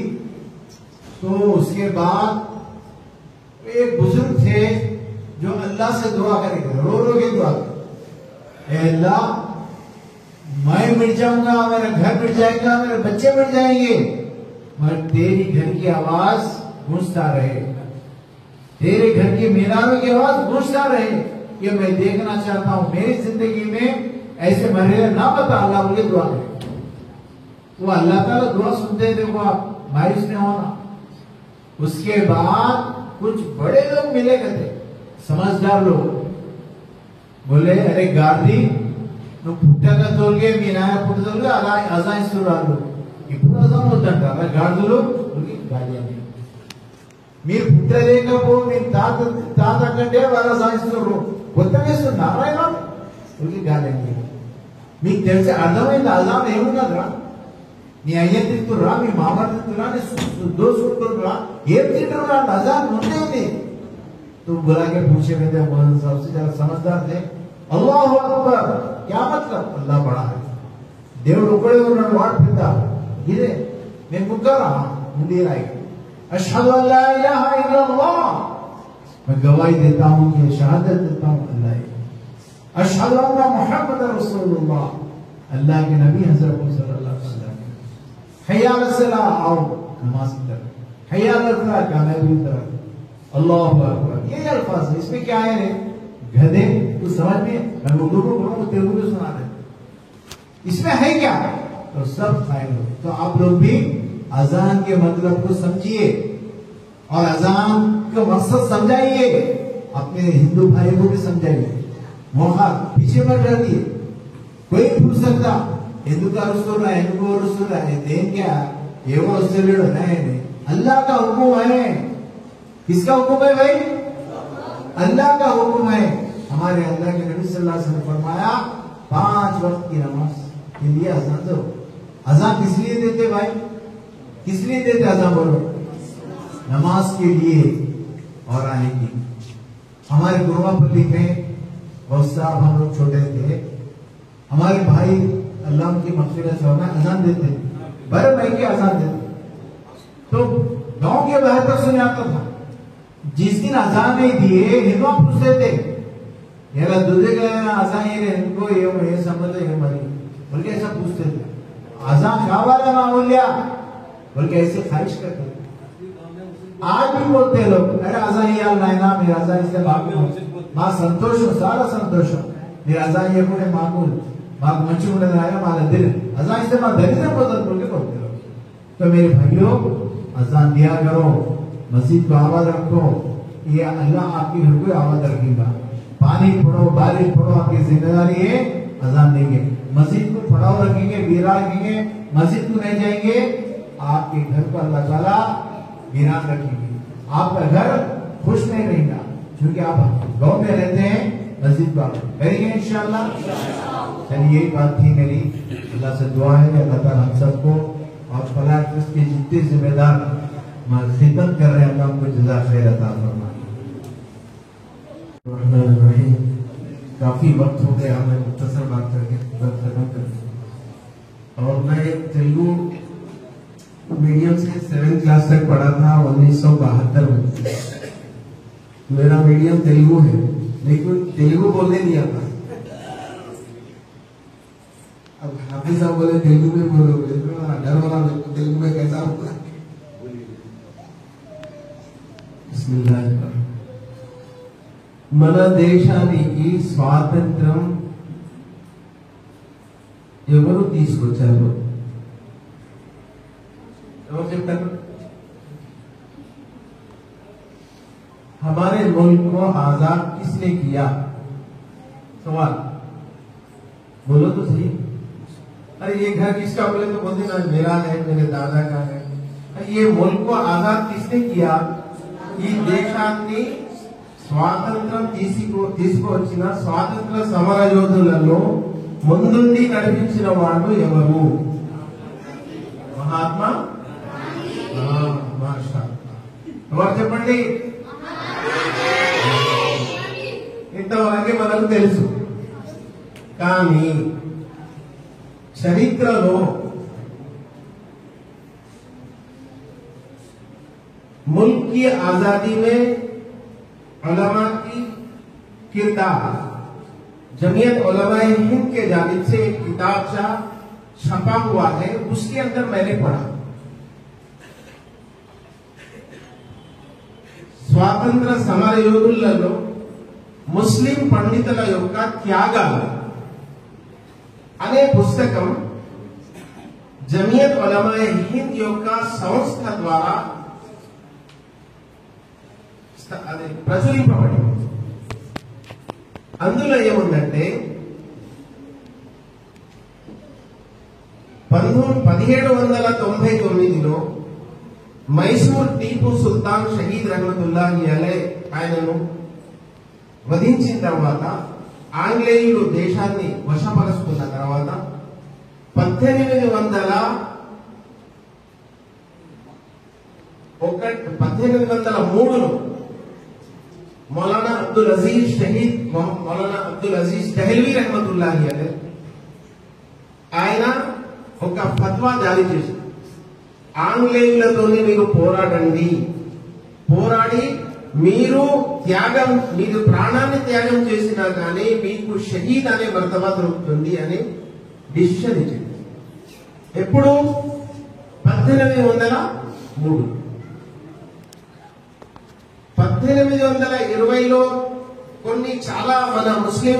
तो उसके बाद एक बुजुर्ग थे जो अल्लाह से दुआ करेंगे, रो रो के दुआ करें, अल्लाह मैं मिट जाऊंगा, मेरा घर मिट जाएगा, मेरे बच्चे मिट जाएंगे, मगर तेरी घर की आवाज गूंजता रहे, तेरे घर की मीनारों की आवाज गूंजता रहे। ये मैं देखना चाहता हूं मेरी जिंदगी में ऐसे मरने ना बता। अल्लाह बोले दुआ करें, वो अल्लाह ताला दुआ सुनते हैं। देखो आप, मायूस नहीं होना। उसके बाद कुछ बड़े लोग मिले थे, समझदार लोग, बोले अरे गार्दी నువ్వు పుట్టక తోలిగే మీ నాయన పుట్టదోలుగా అలా అజాయిస్తున్నారు, ఇప్పుడు అజాం వద్దంటారా గాడిదలు? మీరు పుట్టలేకపో, మీరు తాత కంటే వాళ్ళు అజాయిస్తున్నారు, కొత్తగా ఇస్తున్నారు ఆయన గాలి. మీకు తెలిసి అర్థమైంది అజాం ఏమున్నదిరా? నీ అయ్య తింటురా, మీ మామ తింటురా, నీ దోసుకుంటురా, ఏం తింటురా అంటే అజాన్ ముందే ఉంది. तो बुला के पूछे कहते मौलाना साहब से, जरा समझदार थे, अल्लाह अकबर क्या मतलब? अल्लाह बड़ा है, देव उकड़े और वाट फिरता गिरे मैं मुक्का रहा मुंडी राय अशहदु अल्ला इलाहा इल्लल्लाह, मैं गवाही देता हूं कि शहादत देता हूं अल्लाह है, अशहदु अन्ना मुहम्मद रसूलुल्लाह, अल्लाह के नबी हजरत सल्लल्लाहु अलैहि वसल्लम, हय्या अलस सलाह, आओ नमाज की तरफ, हय्या अलल फलाह, कामयाबी की तरफ, अल्लाहु अकबर। ये अल्फाज है, इसमें क्या है रे गधे, तू समझ में, मैं उर्दू को बोलूं तेलुगु में सुना दे, इसमें है क्या? तो सब फाइल हो। तो आप लोग भी अजान के मतलब को समझिए और अजान का मकसद समझाइए, अपने हिंदू भाई को भी समझाइए, मौका पीछे मत रहिए, कोई पूछ सकता हिंदू का रसूल है, हिंदू को रसूल है, देन क्या ये वो उससे लड़ नहीं, अल्लाह का हुक्म है। किसका हुक्म है भाई? अल्लाह का हुक्म है। हमारे अल्लाह के नबी सल्लल्लाहु अलैहि वसल्लम फरमाया 5 वक्त की नमाज के लिए अजान दो। अजान किस लिए देते भाई? किस लिए देते अजान? बोलो, नमाज के लिए और आने की। हमारे गुरुवापल्ली में बहुत साहब हम लोग छोटे थे, हमारे भाई अल्लाह की मग़फ़िरत से अजान देते, बड़े भाई के अजान देते, तो गांव के बाहर तक सुने आता था। जिस दिन अजान नहीं दिए हिंदू पूछते थे, यार दूसरे का अजान ये इनको ये समझ ये मरी बोल के ऐसा पूछते थे, अजान खा वाला ना हो लिया बोल के ऐसे ख्वाहिश करते थे। आज भी बोलते लोग, अरे अजान यार नायना मेरा अजान इससे माँ संतोष सारा संतोष मेरा अजान ये कोई मामूल माँ मंचू में आया माला दिल अजान इससे माँ दरिद्र बदल बोल के बोलते लोग। तो मेरे भाइयों अजान दिया करो, मस्जिद को आबाद रखो, ये अल्लाह आपकी घर को आबाद रखेगा। पानी फोड़ो बारिश फोड़ो आपकी जिम्मेदारी है, अजान देंगे, मस्जिद को पड़ाव रखेंगे, वीरान रखेंगे, मस्जिद को नहीं जाएंगे, आपके घर को अल्लाह ताला वीरान रखेंगे, आपका घर खुश नहीं रहेगा, क्योंकि आप गांव में रहते हैं, मस्जिद को करेंगे इंशाअल्लाह। चलिए यही बात थी मेरी, अल्लाह से दुआ है अल्लाह ताला हम सबको और फलाह ट्रस्ट के जितने जिम्मेदार खिदमत कर रहे हैं अल्लाह उनको जज़ा खैर अता फरमाए। काफी वक्त हो गया हमें मुख्तसर बात करके खत्म कर, और मैं तेलुगु मीडियम से 7th क्लास तक पढ़ा था 1972 में। मेरा मीडियम तेलुगु है, लेकिन तेलुगु बोलने नहीं आता। अब हाफिज साहब बोले तेलुगु में बोलो, डर हो रहा तेलुगु में कैसा होगा। మన దేశానికి స్వాతంత్రం ఎవరు తీసుకొచ్చారు? ఎవరు చెప్తారు? हमारे मुल्क को आजाद किसने किया? सवाल बोलो तो सही। अरे ये घर किसका? बोले तो बोलते ना मेरा है, मेरे दादा का है। अरे ये मुल्क को आजाद किसने किया? ఈ దేశాన్ని స్వాతంత్రం తీసుకువచ్చిన స్వాతంత్ర సమర యోధులలో ముందుండి నడిపించిన వాడు ఎవరు? మహాత్మా ఎవరు చెప్పండి? ఇంతవరకే మనకు తెలుసు, కానీ చరిత్రలో मुल्क की आजादी में उलमा की किरदार, जमीयत उलमाए हिंद के जानिब से एक किताबचा छपा हुआ है, उसके अंदर मैंने पढ़ा स्वातंत्र्य समर योधुल्లలో ముస్లిం పండితుల యొక్క త్యాగాలు అనే పుస్తకం జమియత్ ఉలమాए हिंद యొక్క సంస్థ ద్వారా అది ప్రచురింపబడింది. అందులో ఏముందంటే 1799లో మైసూర్ టీపు సుల్తాన్ షహీద్ రహమతుల్లాహి అలైహి ఆయనను వధించిన తర్వాత ఆంగ్లేయులు దేశాన్ని వశపరుచుకున్న తర్వాత 1803లో मौलाना अब्दुल अजीज शहीद मौलाना अब्दुल अजीज दहलवी रहमతుల్లాహి అలైహి ఆయన ఒక ఫత్వా జారీ చేశారు. ఆంగ్లేయులతోనే మీరు పోరాడండి, పోరాడి మీరు ప్రాణాన్ని త్యాగం చేసినా కానీ మీకు షహీద్ అనే మర్తబా దొరుకుతుంది అని డిసిషన్ ఇచ్చింది. ఎప్పుడు 1803. 1820లో కొన్ని చాలా మన ముస్లిం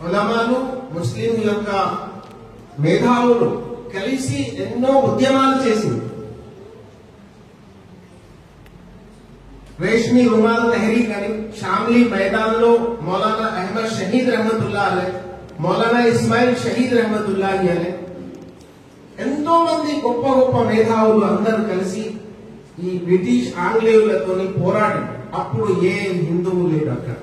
ఉలమాలు ముస్లిం యొక్క మేధావులు కలిసి ఎన్నో ఉద్యమాలు చేసింది. రేష్మి రుమాల్ తహరీక్ అని షామ్లీ మైదాన్లో మౌలానా అహ్మద్ షహీద్ రహమతుల్లాహి అలైహి, మౌలానా ఇస్మాయిల్ షహీద్ రహమతుల్లాహి అలైహి, ఎంతో మంది గొప్ప గొప్ప మేధావులు అందరూ కలిసి ఈ బ్రిటిష్ ఆంగ్లేయులతోని పోరాడి. అప్పుడు ఏ హిందువు లేడు అక్కడ,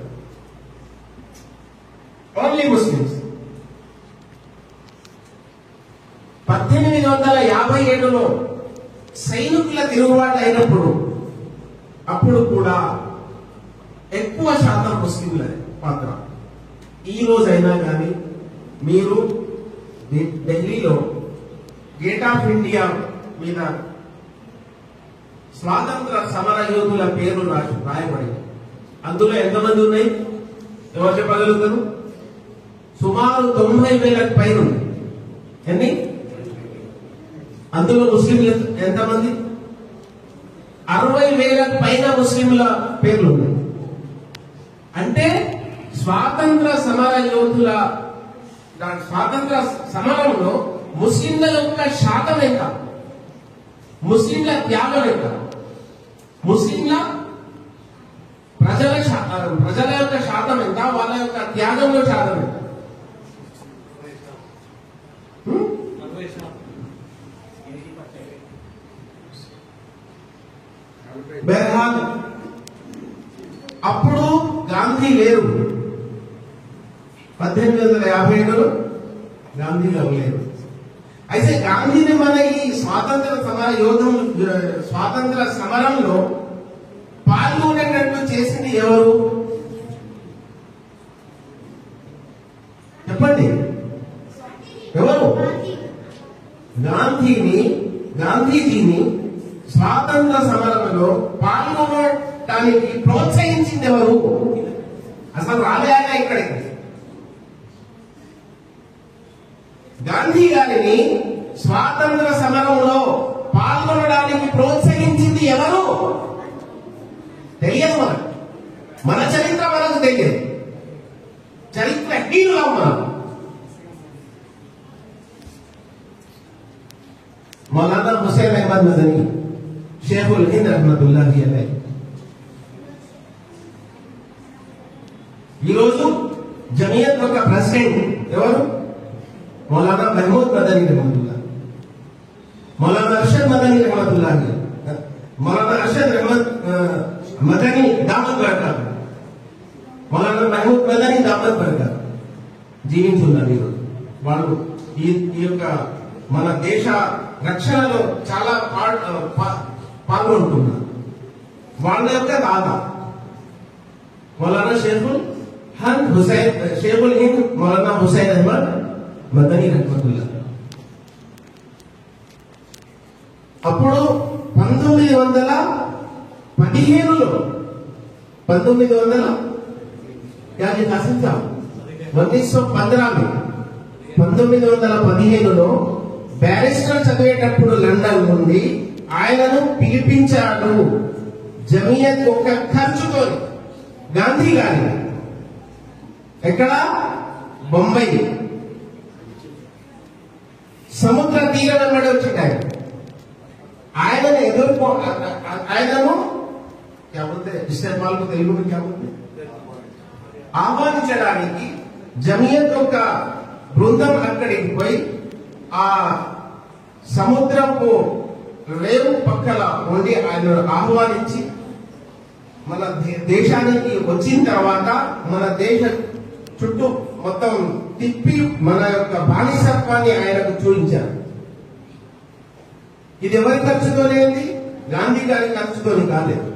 ఓన్లీ ముస్లిమ్స్. 1857లో సైనికుల తిరుగుబాటు అయినప్పుడు అప్పుడు కూడా ఎక్కువ శాతం ముస్లింల పాత్ర. ఈ రోజైనా కానీ మీరు ఢిల్లీలో గేట్ ఆఫ్ ఇండియా మీద స్వాతంత్ర సమర యోధుల పేరు రాయబడింది. అందులో ఎంతమంది ఉన్నాయి ఎవరు చెప్పగలుగుతారు? సుమారు 90,000 పైన ఉంది. ఎన్ని? అందులో ముస్లింలు ఎంతమంది? 60,000 పైన ముస్లింల పేర్లు ఉన్నాయి. అంటే స్వాతంత్ర సమర యోధుల స్వాతంత్ర సమరంలో ముస్లింల యొక్క శాతం ఎంత, ముస్లింల త్యాగం ఎంత, ముస్లింల ప్రజల యొక్క శాతం ఎంత, వాళ్ళ యొక్క త్యాగంలో శాతం ఎంత? బెర్హాల్ అప్పుడు గాంధీ లేరు. 1857లో గాంధీ లేరు. అయితే గాంధీని మన ఈ స్వాతంత్ర సమరంలో పాల్గొనేటట్టు చేసింది ఎవరు చెప్పండి? ఎవరు? గాంధీజీని స్వాతంత్ర సమరంలో పాల్గొనడానికి ప్రోత్సహించింది ఎవరు? అసలు రాలేదా ఇక్కడికి? గాంధీ గారిని స్వాతంత్ర సమరంలో పాల్గొనడానికి ప్రోత్సహించింది ఎవరు? తెలియదు. మన చరిత్ర మనకు తెలియదు. చరిత్రహీనులం మనం. మౌలానా హుసైన్ అహ్మద్ మదనీ షేఖుల్ హింద్ రహ్మతుల్లాహి అలైహి ఈరోజు జమియత్ యొక్క ప్రెసిడెంట్ ఎవరు? మౌలానా మహమూద్ మదనీ రహమతుల్లాహి, మౌలానా అర్షద్ మదనీ రహమతుల్లాహి, మౌలానా అర్షద్ మదనీ దామత్ బరకత్, మౌలానా మహమూద్ మదనీ దామత్ బరకత్ జీవించున్నారు. ఈరోజు వాళ్ళు ఈ యొక్క మన దేశ రక్షణలో చాలా పాల్గొంటున్నారు. వాళ్ళ యొక్క దాదా మౌలానా షేఖుల్ హింద్ మౌలానా హుసైన్ అహ్మద్ మదనీ రహమతుల్లాహి. అప్పుడు 1915లో 1915లో బ్యారిస్టర్ చదివేటప్పుడు లండన్ నుండి ఆయనను పిలిపించాడు జమియత్ యొక్క ఖర్చుతో గాంధీ గారి. ఎక్కడ? బొంబాయి. సముద్ర తీరం వెంబడి వచ్చింది ఆయనను ఆయనను ఇస్లాంకు తెలుగు ఆహ్వానించడానికి జమియత్ యొక్క బృందం అక్కడికి పోయి ఆ సముద్రపు రేవు పక్కల ఉండి ఆయన ఆహ్వానించి మన దేశానికి వచ్చిన తర్వాత మన దేశ చుట్టూ మొత్తం తిప్పి మన యొక్క బానిసత్వాన్ని ఆయనకు చూపించారు. ఇది ఎవరి ఖర్చుతోనేది? గాంధీ గారి ఖర్చుతోని కాలేదు,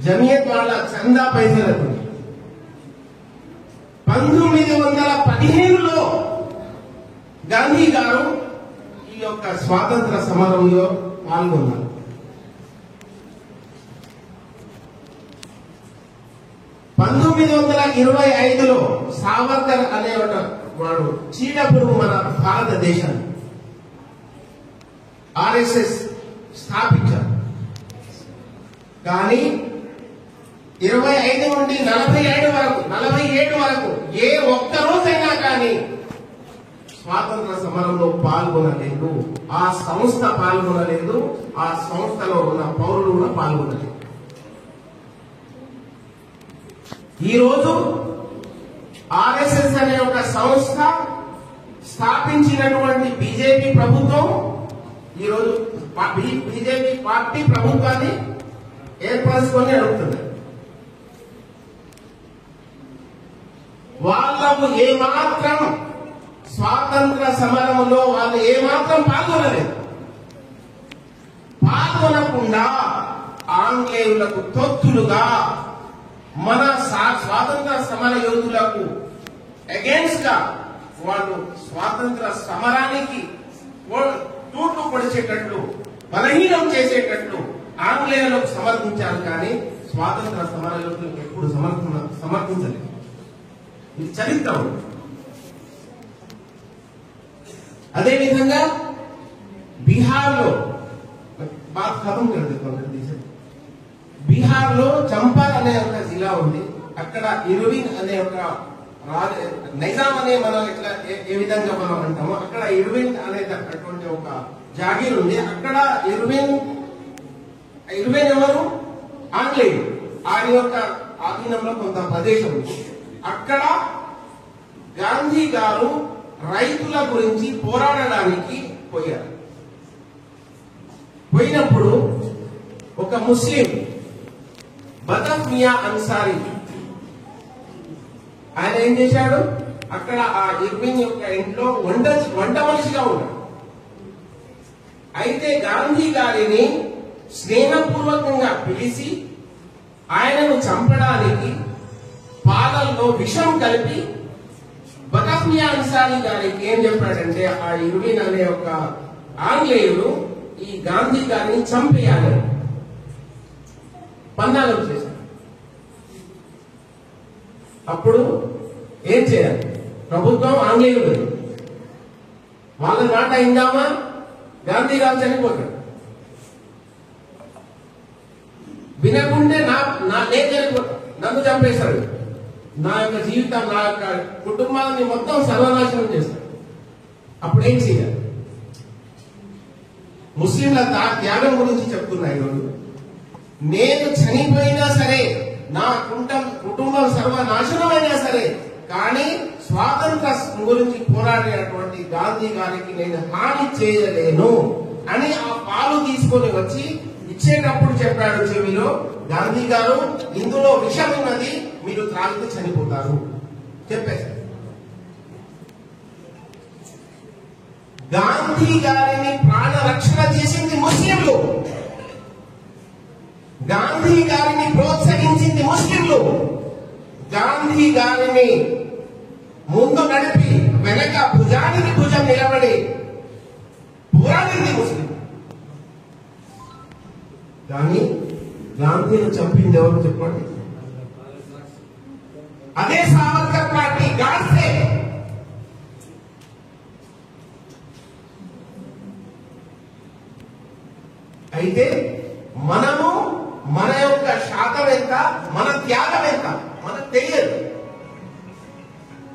జమియత్ వాళ్ళ చందా పైసలకు. 1915లో గాంధీ గారు ఈ యొక్క స్వాతంత్ర సమరంలో పాల్గొన్నారు. 1925లో సావర్కర్ అనే వాడు చీడపురుగు మన భారతదేశాన్ని ఆర్ఎస్ఎస్ స్థాపించారు. కానీ 25 నుండి 47 వరకు ఏ ఒక్క రోజైనా కానీ స్వాతంత్ర సమరంలో పాల్గొనలేదు. ఆ సంస్థ పాల్గొనలేదు. ఆ సంస్థలో ఉన్న పౌరులు కూడా పాల్గొనలేదు. ఈరోజు ఆర్ఎస్ఎస్ అనే ఒక సంస్థ స్థాపించినటువంటి బీజేపీ ప్రభుత్వం ఈరోజు బీజేపీ పార్టీ ప్రభుత్వాన్ని ఏర్పరచుకొని అడుగుతుంది. వాళ్ళకు ఏమాత్రం స్వాతంత్ర సమరంలో వాళ్ళు ఏమాత్రం పాల్గొనలేదు. పాల్గొనకుండా ఆంగ్లేయులకు తొత్తులుగా మన స్వాతంత్ర సమర యోధులకు అగేన్స్ట్ గా వాళ్ళు స్వాతంత్ర సమరానికి తూట్లు పొడిచేటట్లు బలహీనం చేసేటట్లు ఆంగ్లేయులకు సమర్థించారు. కానీ స్వాతంత్ర సమర యోధులకు ఎప్పుడు సమర్థించలేదు. ఇది చరిత్ర. అదేవిధంగా బీహార్లో బీహార్లో చంపాల్ అనే ఒక జిల్లా ఉంది. అక్కడ ఇర్విన్ అనే ఒక నైజాం అనే మనం ఎట్లా ఏ విధంగా మనం అంటామో అక్కడ ఇర్విన్ అనేటటువంటి ఒక జాగీర్ ఉంది. అక్కడ ఇర్విన్ ఎవరు? ఆంగ్లేయుడు. ఆయన యొక్క ఆధీనంలో కొంత ప్రదేశం ఉంది. అక్కడ గాంధీ గారు రైతుల గురించి పోరాడడానికి పోయారు. పోయినప్పుడు ఒక ముస్లిం బతఫ్ మియా అన్సారీ ఆయన ఏం చేశాడు? అక్కడ ఆ ఇర్విన్ యొక్క ఇంట్లో వంట మనిషిగా ఉన్నాడు. అయితే గాంధీ గారిని స్నేహపూర్వకంగా పిలిచి ఆయనను చంపడానికి పాలల్లో విషం కలిపి బతఫ్ మియా అన్సారీ గారికి ఏం చెప్పాడంటే ఆ ఇర్విన్ అనే ఒక ఆంగ్లేయుడు ఈ గాంధీ గారిని చంపేయాలి పన్నాగం చేశారు. అప్పుడు ఏం చేయాలి? ప్రభుత్వం ఆంగ్లేయుడు వాళ్ళ మాట అయిందామా? గాంధీ గారు చనిపోతాడు. వినకుంటే నేను చనిపోతా, నన్ను చంపేశాడు, నా యొక్క జీవితం నా యొక్క కుటుంబాన్ని మొత్తం సర్వనాశనం చేస్తాడు. అప్పుడు ఏం చేయాలి? ముస్లింల త్యాగం గురించి చెప్తున్నాయి ఈరోజు. నేను చనిపోయినా సరే, నా కుటుంబం సర్వనాశనమైనా సరే, కానీ స్వాతంత్రం గురించి పోరాడేటువంటి గాంధీ గారికి నేను హాని చేయలేను అని ఆ పాలు తీసుకొని వచ్చి ఇచ్చేటప్పుడు చెప్పాడు చెవిలో, గాంధీ గారు ఇందులో విషం ఉన్నది, మీరు త్రాగితే చనిపోతారు చెప్పేశారు. గాంధీ గారిని ప్రాణ రక్షణ చేసింది ముస్లింలు. గాంధీ గారిని ప్రోత్సహించింది ముస్లింలు. గాంధీ గారిని ముందు నడిపి వెనక భుజానికి భుజం నిలబడి పోరాడింది ముస్లిం. కానీ గాంధీని చంపింది ఎవరు చెప్పండి? అదే సావర్కర్ పార్టీ గాడ్సే. అయితే మనము మన యొక్క శాతం ఎంత, మన త్యాగం ఎంత మనకు తెలియదు.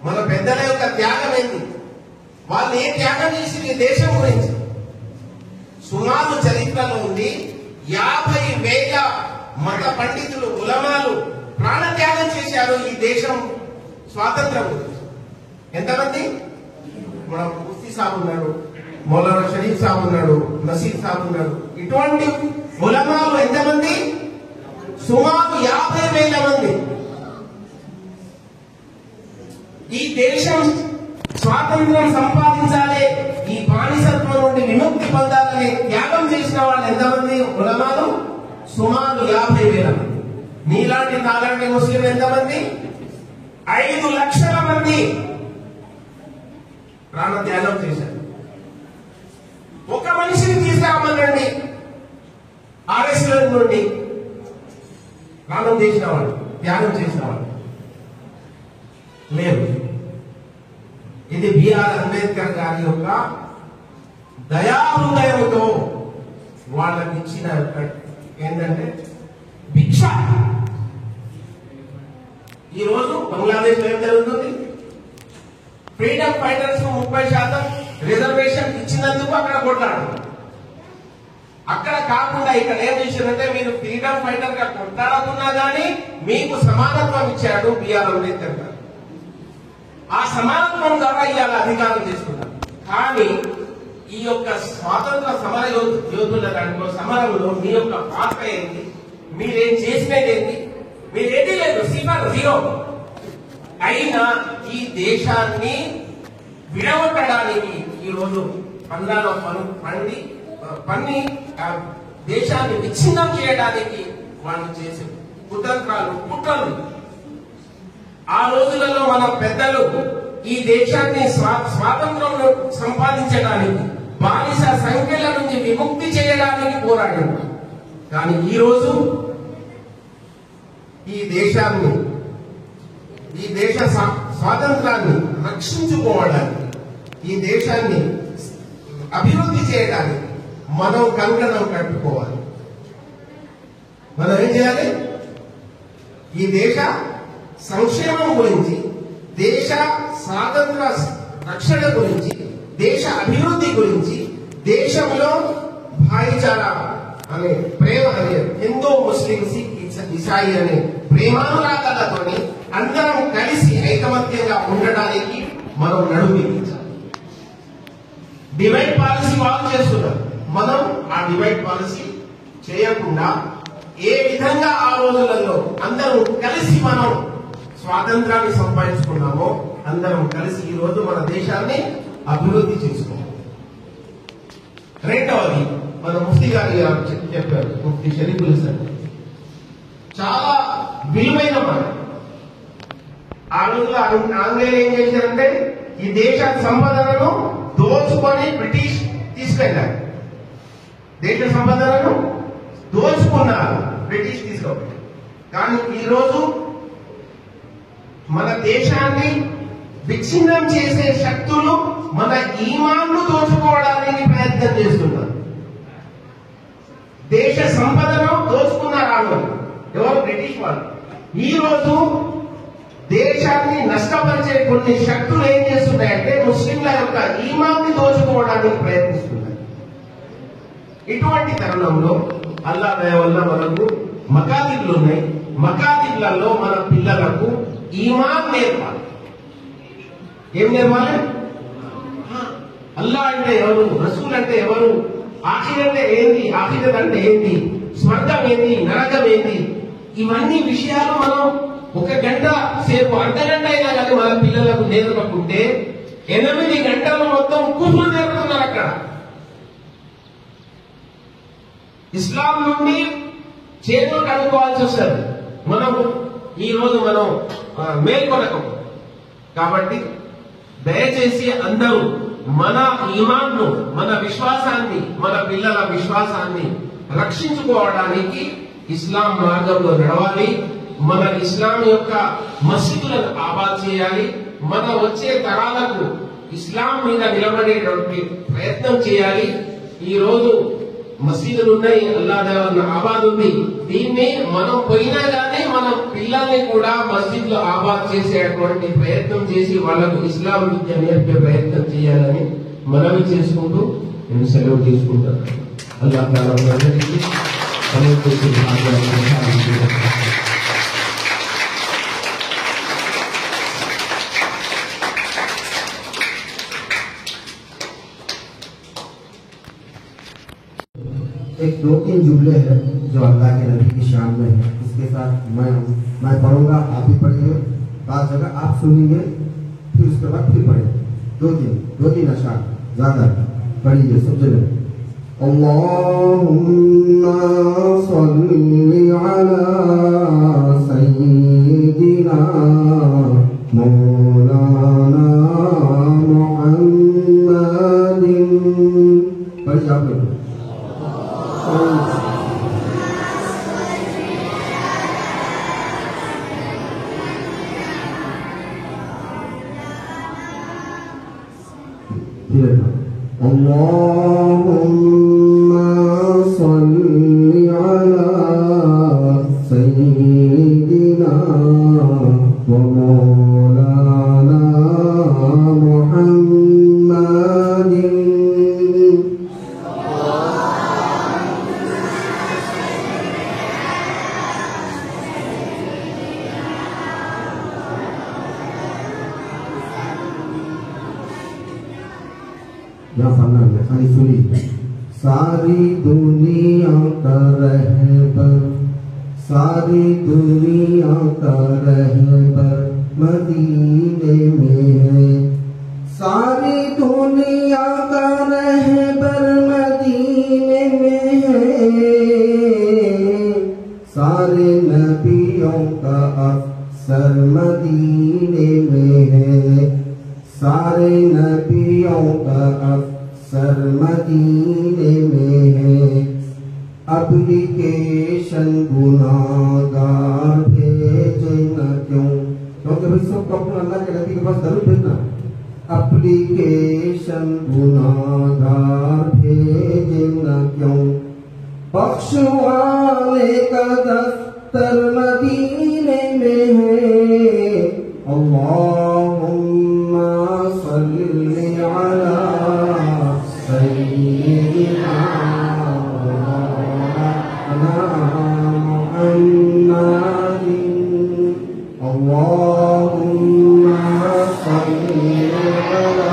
మన పెద్దల యొక్క త్యాగం ఏంటి, వాళ్ళు ఏ త్యాగం చేసి ఈ దేశం గురించి. సుమారు చరిత్రలో ఉంది 50,000 మత పండితులు ఉలమాలు ప్రాణత్యాగం చేశారు ఈ దేశం స్వాతంత్రం గురించి. ఎంతమంది? మన ముఫ్తీ సాబ్ ఉన్నాడు, మౌలానా షరీఫ్ సాబ్ ఉన్నాడు, నసీర్ సాబ్ ఉన్నాడు. ఇటువంటి ఉలమాలు ఎంతమంది? సుమారు 50,000 మంది. ఈ దేశం స్వాతంత్రం సంపాదించాలి, ఈ బానిసత్వం నుండి విముక్తి పొందాలని త్యాగం చేసిన వాళ్ళు ఎంతమంది ఉలమాలు? సుమారు 50,000 మంది. నీలాంటి నాలాంటి ముస్లిం ఎంతమంది? 5 లక్షల మంది ప్రాణత్యాగం చేశారు. ఒక మనిషిని తీసుకురామనండి ఆర్ఎస్లో నుండి ప్రాణం చేసిన వాళ్ళు, త్యాగం చేసిన వాళ్ళు లేరు. ఇది బిఆర్ అంబేద్కర్ గారి యొక్క దయాహృదయంతో వాళ్ళకి ఇచ్చిన ఏంటంటే భిక్ష. ఈ రోజు బంగ్లాదేశ్ లో ఏం జరుగుతుంది? ఫ్రీడమ్ ఫైటర్స్ 30% రిజర్వేషన్ ఇచ్చినందుకు అక్కడ కొట్లాడు. అక్కడ కాకుండా ఇక్కడ ఏం చేశారంటే మీరు ఫ్రీడమ్ ఫైటర్ గా కొట్లాడుతున్నా గానీ మీకు సమానత్వం ఇచ్చాడు బిఆర్ అంబేద్కర్ గారు. ఆ సమానత్వం ద్వారా ఇవాళ అధికారం చేసుకున్నారు. కానీ ఈ యొక్క స్వాతంత్ర సమర యోధుల దాంట్లో సమరంలో మీ యొక్క పాత్ర ఏంటి? మీరేం చేసినది ఏంటి? మీరేంటి లేదు, 0. అయినా ఈ దేశాన్ని విడగొట్టడానికి ఈరోజు పందాలో పన్ని దేశాన్ని విచ్ఛిన్నం చేయడానికి వాళ్ళు చేసే కుతంత్రాలు, కుట్రలు. ఆ రోజులలో మన పెద్దలు ఈ దేశాన్ని స్వాతంత్రం సంపాదించడానికి, బానిస సంఖ్యల నుంచి విముక్తి చేయడానికి పోరాడారు. కానీ ఈ రోజు ఈ దేశాన్ని, ఈ దేశ స్వాతంత్రాన్ని రక్షించుకోవడానికి, ఈ దేశాన్ని అభివృద్ధి చేయడానికి మనం కంకణం కట్టుకోవాలి. మనం ఏం చేయాలి? ఈ దేశ సంక్షేమం గురించి, దేశ స్వాతంత్ర రక్షణ గురించి, దేశ అభివృద్ధి గురించి, దేశంలో భాయిచారా అనే ప్రేమ అనే హిందూ, ముస్లిం, సిక్, ఇసాయి అనే ప్రేమానురాగాలతోని అందరం కలిసి ఐకమత్యంగా ఉండడానికి మనం నడుమించాలి. డివైడ్ పాలసీ వాళ్ళు చేస్తున్నారు. మనం ఆ డివైడ్ పాలసీ చేయకుండా ఏ విధంగా ఆ రోజులలో అందరం కలిసి మనం స్వాతంత్రాన్ని సంపాదించుకున్నామో అందరం కలిసి ఈ రోజు మన దేశాన్ని అభివృద్ధి చేసుకోవాలి. రెండవది మన ముఫ్తీ గారు చెప్పారు, ముఫ్తీ షరీఫుల్ ఇస్లాం, చాలా విలువైన మాట. ఆ రోజుల్లో ఆంగ్లేయులు ఏం చేశారంటే ఈ దేశ సంపదలను దోచుకొని బ్రిటిష్ తీసుకెళ్లారు. దేశ సంపదలను దోచుకున్నారు, బ్రిటిష్ తీసుకోవాలి. కానీ ఈరోజు మన దేశాన్ని విచ్ఛిన్నం చేసే శక్తులు మన ఈమాన్ను దోచుకోవడానికి ప్రయత్నం చేస్తున్నారు. దేశ సంపదను దోచుకున్నారు ఎవరు? బ్రిటిష్ వాళ్ళు. ఈ రోజు దేశాన్ని నష్టపరిచే కొన్ని శక్తులు ఏం చేస్తున్నాయంటే ముస్లింల యొక్క ఈమాన్ని దోచుకోవడానికి ప్రయత్నిస్తున్నాయి. ఇటువంటి తరుణంలో అల్లా దయ వల్ల మనకు మకాదిర్లు ఉన్నాయి. మకాదిర్లలో మన పిల్లలకు ఈమాన్ నేర్పాలి. ఏం నేర్పాలి? అల్లా అంటే ఎవరు, రసూల్ అంటే ఎవరు, ఆఖిరత్ అంటే ఏంటి, ఆఖిరత్ అంటే ఏంటి, స్వర్గం ఏంటి, నరకం ఏంటి, ఇవన్నీ విషయాలు మనం 1 గంట సేపు, అర్ధగంట అయినా కానీ మన పిల్లలకు నేర్పకుంటే 8 గంటలు మొత్తం కుఫ్రు నేర్పుతున్నారు. అక్కడ ఇస్లాం నుండి చేతులు కడుక్కోవాల్సి వస్తుంది. మనం ఈ రోజు మనం మేల్కొనకం. కాబట్టి దయచేసి అందరూ మన ఈమాన్ను, మన విశ్వాసాన్ని, మన పిల్లల విశ్వాసాన్ని రక్షించుకోవడానికి ఇస్లాం మార్గంలో నడవాలి. మన ఇస్లాం యొక్క మసీదులను ఆబాద్ చేయాలి. మన వచ్చే తరాలకు ఇస్లాం మీద నిలబడేటువంటి ప్రయత్నం చేయాలి. ఈ రోజు మసీదులు ఉన్నాయి, అల్లా దేవన్న ఆబాద్ ఉంది. దీన్ని మనం పోయినా కానీ మన పిల్లల్ని కూడా మసీదులో ఆబాద్ చేసేటువంటి ప్రయత్నం చేసి వాళ్లకు ఇస్లాం విద్య నేర్పే ప్రయత్నం చేయాలని మనవి చేసుకుంటూ నేను సెలవు తీసుకుంటాను. అల్లా అందరికీ एक 2-3 जुमले हैं जो अल्लाह के नबी की शान में है, इसके साथ मैं पढ़ूंगा, आप भी पढ़ेंगे, बाद जगह आप सुनेंगे, फिर उसके बाद फिर पढ़ेंगे। 2-3 अशार ज्यादा पढ़िए सब जगह। अल्लाहुम्मा सल्ली अला सय्यिदिना पढ़िए आप लोग। अल्लाहुम्मा सल्ली अला सय्यिदिना व मौलाना मुहम्मदिन। यहाँ पढ़ना है, खाली सुनिए। सारी दुनिया का रहबर, सारी दुनिया का रहबर मदीने में है। सारी दुनिया का रहबर मदीने में है। सारे नबियों का अफसर मदीने में है। सारे नबियों का अफसर मदीने में है। एप्लीकेशन गुनाहगार भेजे न क्यों, क्योंकि भाई सबको अपने अल्लाह के नबी के पास जरूर भेजना। एप्लीकेशन गुनाहगार भेजे न क्यों, बख्शवाने का दफ्तर मदीने में है। अल्लाहुम्मा सल्ली अला सय्यिदिना मुहम्मदिन। अल्लाहुम्मा सल्ली अला